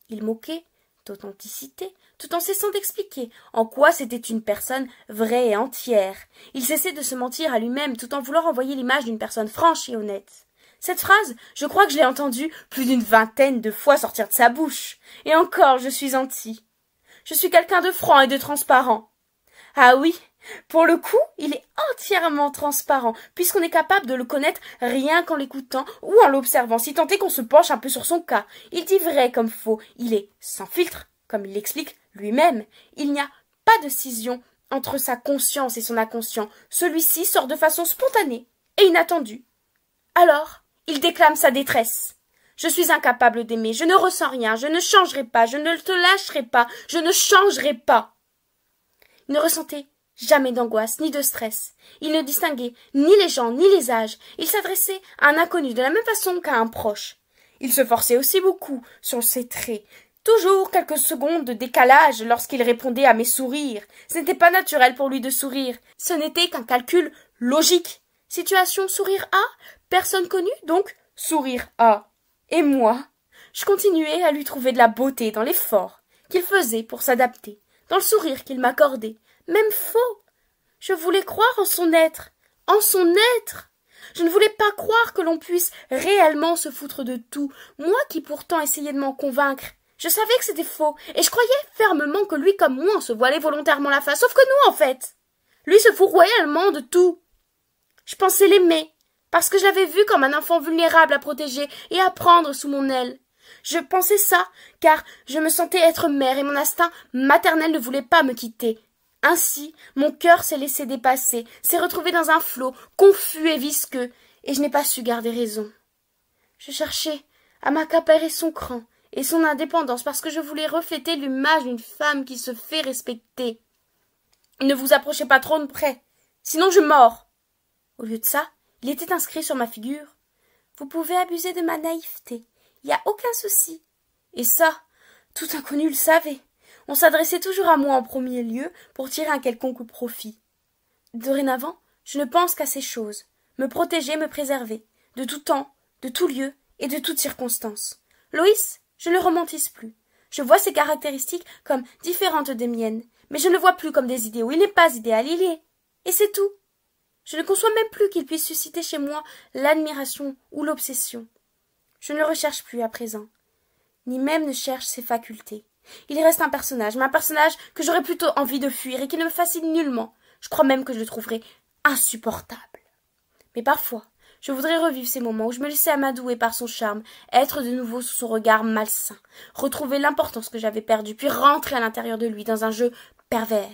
Il moquait d'authenticité, tout en cessant d'expliquer en quoi c'était une personne vraie et entière. Il cessait de se mentir à lui-même, tout en voulant renvoyer l'image d'une personne franche et honnête. Cette phrase, je crois que je l'ai entendue plus d'une vingtaine de fois sortir de sa bouche. Et encore, je suis anti. Je suis quelqu'un de franc et de transparent. Ah oui, pour le coup, il est entièrement transparent, puisqu'on est capable de le connaître rien qu'en l'écoutant ou en l'observant, si tant est qu'on se penche un peu sur son cas. Il dit vrai comme faux, il est sans filtre, comme il l'explique lui-même. Il n'y a pas de scission entre sa conscience et son inconscient. Celui-ci sort de façon spontanée et inattendue. Alors, il déclame sa détresse. Je suis incapable d'aimer, je ne ressens rien, je ne changerai pas, je ne te lâcherai pas, je ne changerai pas. Il ne ressentait jamais d'angoisse ni de stress. Il ne distinguait ni les gens ni les âges. Il s'adressait à un inconnu de la même façon qu'à un proche. Il se forçait aussi beaucoup sur ses traits. Toujours quelques secondes de décalage lorsqu'il répondait à mes sourires. Ce n'était pas naturel pour lui de sourire. Ce n'était qu'un calcul logique. Situation sourire A, personne connue, donc sourire A. Et moi, je continuais à lui trouver de la beauté dans l'effort qu'il faisait pour s'adapter, dans le sourire qu'il m'accordait, même faux. Je voulais croire en son être, en son être. Je ne voulais pas croire que l'on puisse réellement se foutre de tout, moi qui pourtant essayais de m'en convaincre. Je savais que c'était faux, et je croyais fermement que lui comme moi on se voilait volontairement la face, sauf que nous, en fait. Lui se fout royalement de tout. Je pensais l'aimer, parce que je l'avais vu comme un enfant vulnérable à protéger et à prendre sous mon aile. Je pensais ça, car je me sentais être mère et mon instinct maternel ne voulait pas me quitter. Ainsi, mon cœur s'est laissé dépasser, s'est retrouvé dans un flot confus et visqueux, et je n'ai pas su garder raison. Je cherchais à m'accaparer son cran et son indépendance parce que je voulais refléter l'image d'une femme qui se fait respecter. Ne vous approchez pas trop de près, sinon je mords. Au lieu de ça, il était inscrit sur ma figure. Vous pouvez abuser de ma naïveté, il n'y a aucun souci. Et ça, tout inconnu le savait. On s'adressait toujours à moi en premier lieu pour tirer un quelconque profit. Dorénavant, je ne pense qu'à ces choses, me protéger, me préserver, de tout temps, de tout lieu et de toute circonstance. Loïs, je ne le romantise plus. Je vois ses caractéristiques comme différentes des miennes, mais je ne le vois plus comme des idéaux. Il n'est pas idéal, il est. Et c'est tout. Je ne conçois même plus qu'il puisse susciter chez moi l'admiration ou l'obsession. Je ne le recherche plus à présent, ni même ne cherche ses facultés. Il reste un personnage, mais un personnage que j'aurais plutôt envie de fuir et qui ne me fascine nullement. Je crois même que je le trouverais insupportable. Mais parfois, je voudrais revivre ces moments où je me laissais amadouer par son charme, être de nouveau sous son regard malsain, retrouver l'importance que j'avais perdue, puis rentrer à l'intérieur de lui dans un jeu pervers.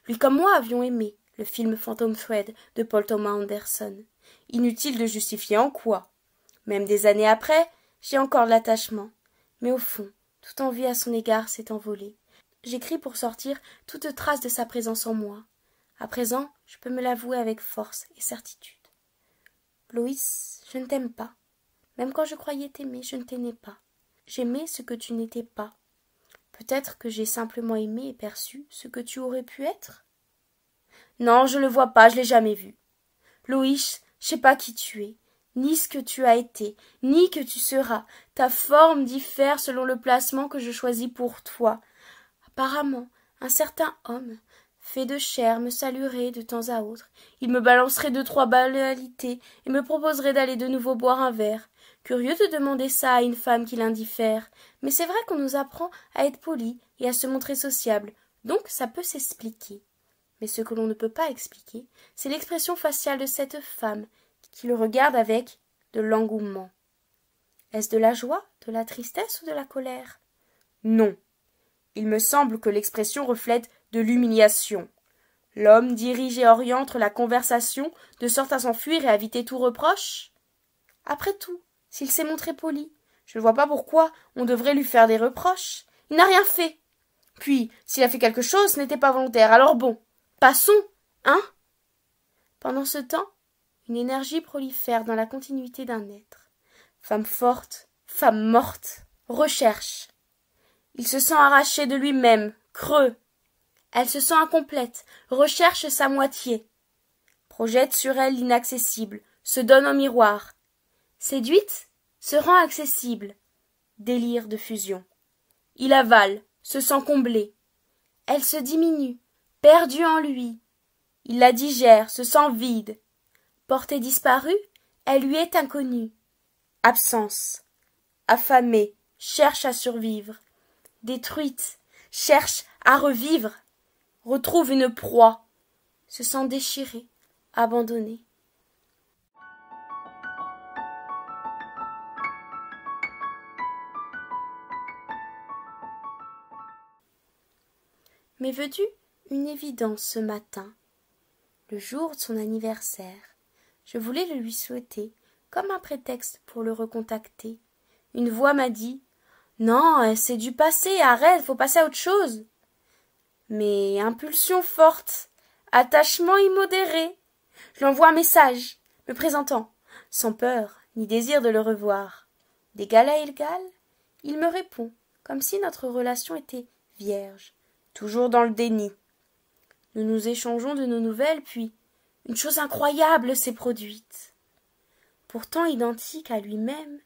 Lui comme moi avions aimé le film Phantom Thread de Paul Thomas Anderson. Inutile de justifier en quoi. Même des années après, j'ai encore de l'attachement. Mais au fond, toute envie à son égard s'est envolée. J'écris pour sortir toute trace de sa présence en moi. À présent, je peux me l'avouer avec force et certitude. Loïs, je ne t'aime pas. Même quand je croyais t'aimer, je ne t'aimais pas. J'aimais ce que tu n'étais pas. Peut-être que j'ai simplement aimé et perçu ce que tu aurais pu être. Non, je ne le vois pas, je l'ai jamais vu. Loïs, je sais pas qui tu es, ni ce que tu as été, ni que tu seras. Ta forme diffère selon le placement que je choisis pour toi. Apparemment, un certain homme, fait de chair, me saluerait de temps à autre. Il me balancerait 2-3 banalités et me proposerait d'aller de nouveau boire un verre. Curieux de demander ça à une femme qui l'indiffère. Mais c'est vrai qu'on nous apprend à être poli et à se montrer sociable, donc ça peut s'expliquer. Mais ce que l'on ne peut pas expliquer, c'est l'expression faciale de cette femme qui le regarde avec de l'engouement. Est-ce de la joie, de la tristesse ou de la colère? Non. Il me semble que l'expression reflète de l'humiliation. L'homme dirige et oriente la conversation de sorte à s'enfuir et à éviter tout reproche. Après tout, s'il s'est montré poli, je ne vois pas pourquoi on devrait lui faire des reproches. Il n'a rien fait. Puis, s'il a fait quelque chose, ce n'était pas volontaire. Alors bon, passons, hein? Pendant ce temps, une énergie prolifère dans la continuité d'un être. Femme forte, femme morte, recherche. Il se sent arraché de lui-même, creux. Elle se sent incomplète, recherche sa moitié. Projette sur elle l'inaccessible, se donne en miroir. Séduite, se rend accessible. Délire de fusion. Il avale, se sent comblé. Elle se diminue, perdue en lui. Il la digère, se sent vide. Portée disparue, elle lui est inconnue. Absence. Affamée, cherche à survivre. Détruite, cherche à revivre. Retrouve une proie. Se sent déchirée, abandonnée. Mais veux-tu une évidence ce matin, le jour de son anniversaire. Je voulais le lui souhaiter, comme un prétexte pour le recontacter. Une voix m'a dit « Non, c'est du passé, arrête, faut passer à autre chose !» Mais impulsion forte, attachement immodéré. Je lui envoie un message, me présentant, sans peur ni désir de le revoir. D'égal à égal, il me répond, comme si notre relation était vierge, toujours dans le déni. Nous nous échangeons de nos nouvelles, puis une chose incroyable s'est produite. Pourtant identique à lui-même,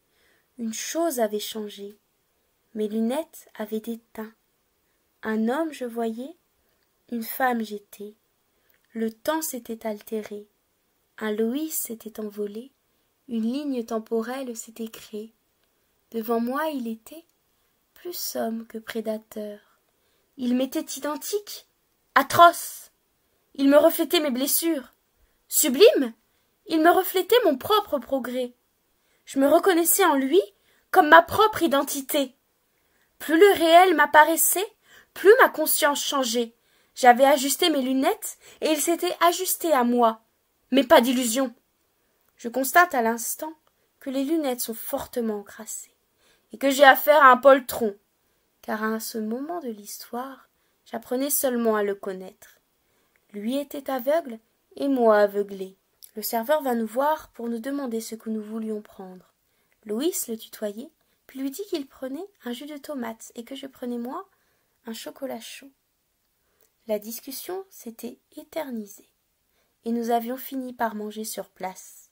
une chose avait changé. Mes lunettes avaient éteint. Un homme je voyais, une femme j'étais. Le temps s'était altéré. Un Loïs s'était envolé, une ligne temporelle s'était créée. Devant moi il était plus homme que prédateur. Il m'était identique, atroce. Il me reflétait mes blessures. Sublime, il me reflétait mon propre progrès. Je me reconnaissais en lui comme ma propre identité. Plus le réel m'apparaissait, plus ma conscience changeait. J'avais ajusté mes lunettes et il s'était ajusté à moi. Mais pas d'illusion. Je constate à l'instant que les lunettes sont fortement encrassées et que j'ai affaire à un poltron, car à ce moment de l'histoire, j'apprenais seulement à le connaître. Lui était aveugle et moi aveuglé. Le serveur vint nous voir pour nous demander ce que nous voulions prendre. Loïs le tutoyait, puis lui dit qu'il prenait un jus de tomate et que je prenais moi un chocolat chaud. La discussion s'était éternisée et nous avions fini par manger sur place.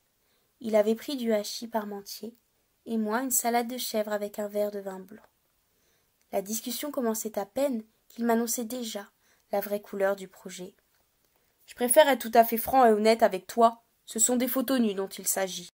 Il avait pris du hachis parmentier et moi une salade de chèvre avec un verre de vin blanc. La discussion commençait à peine qu'il m'annonçait déjà la vraie couleur du projet. « Je préfère être tout à fait franc et honnête avec toi. Ce sont des photos nues dont il s'agit.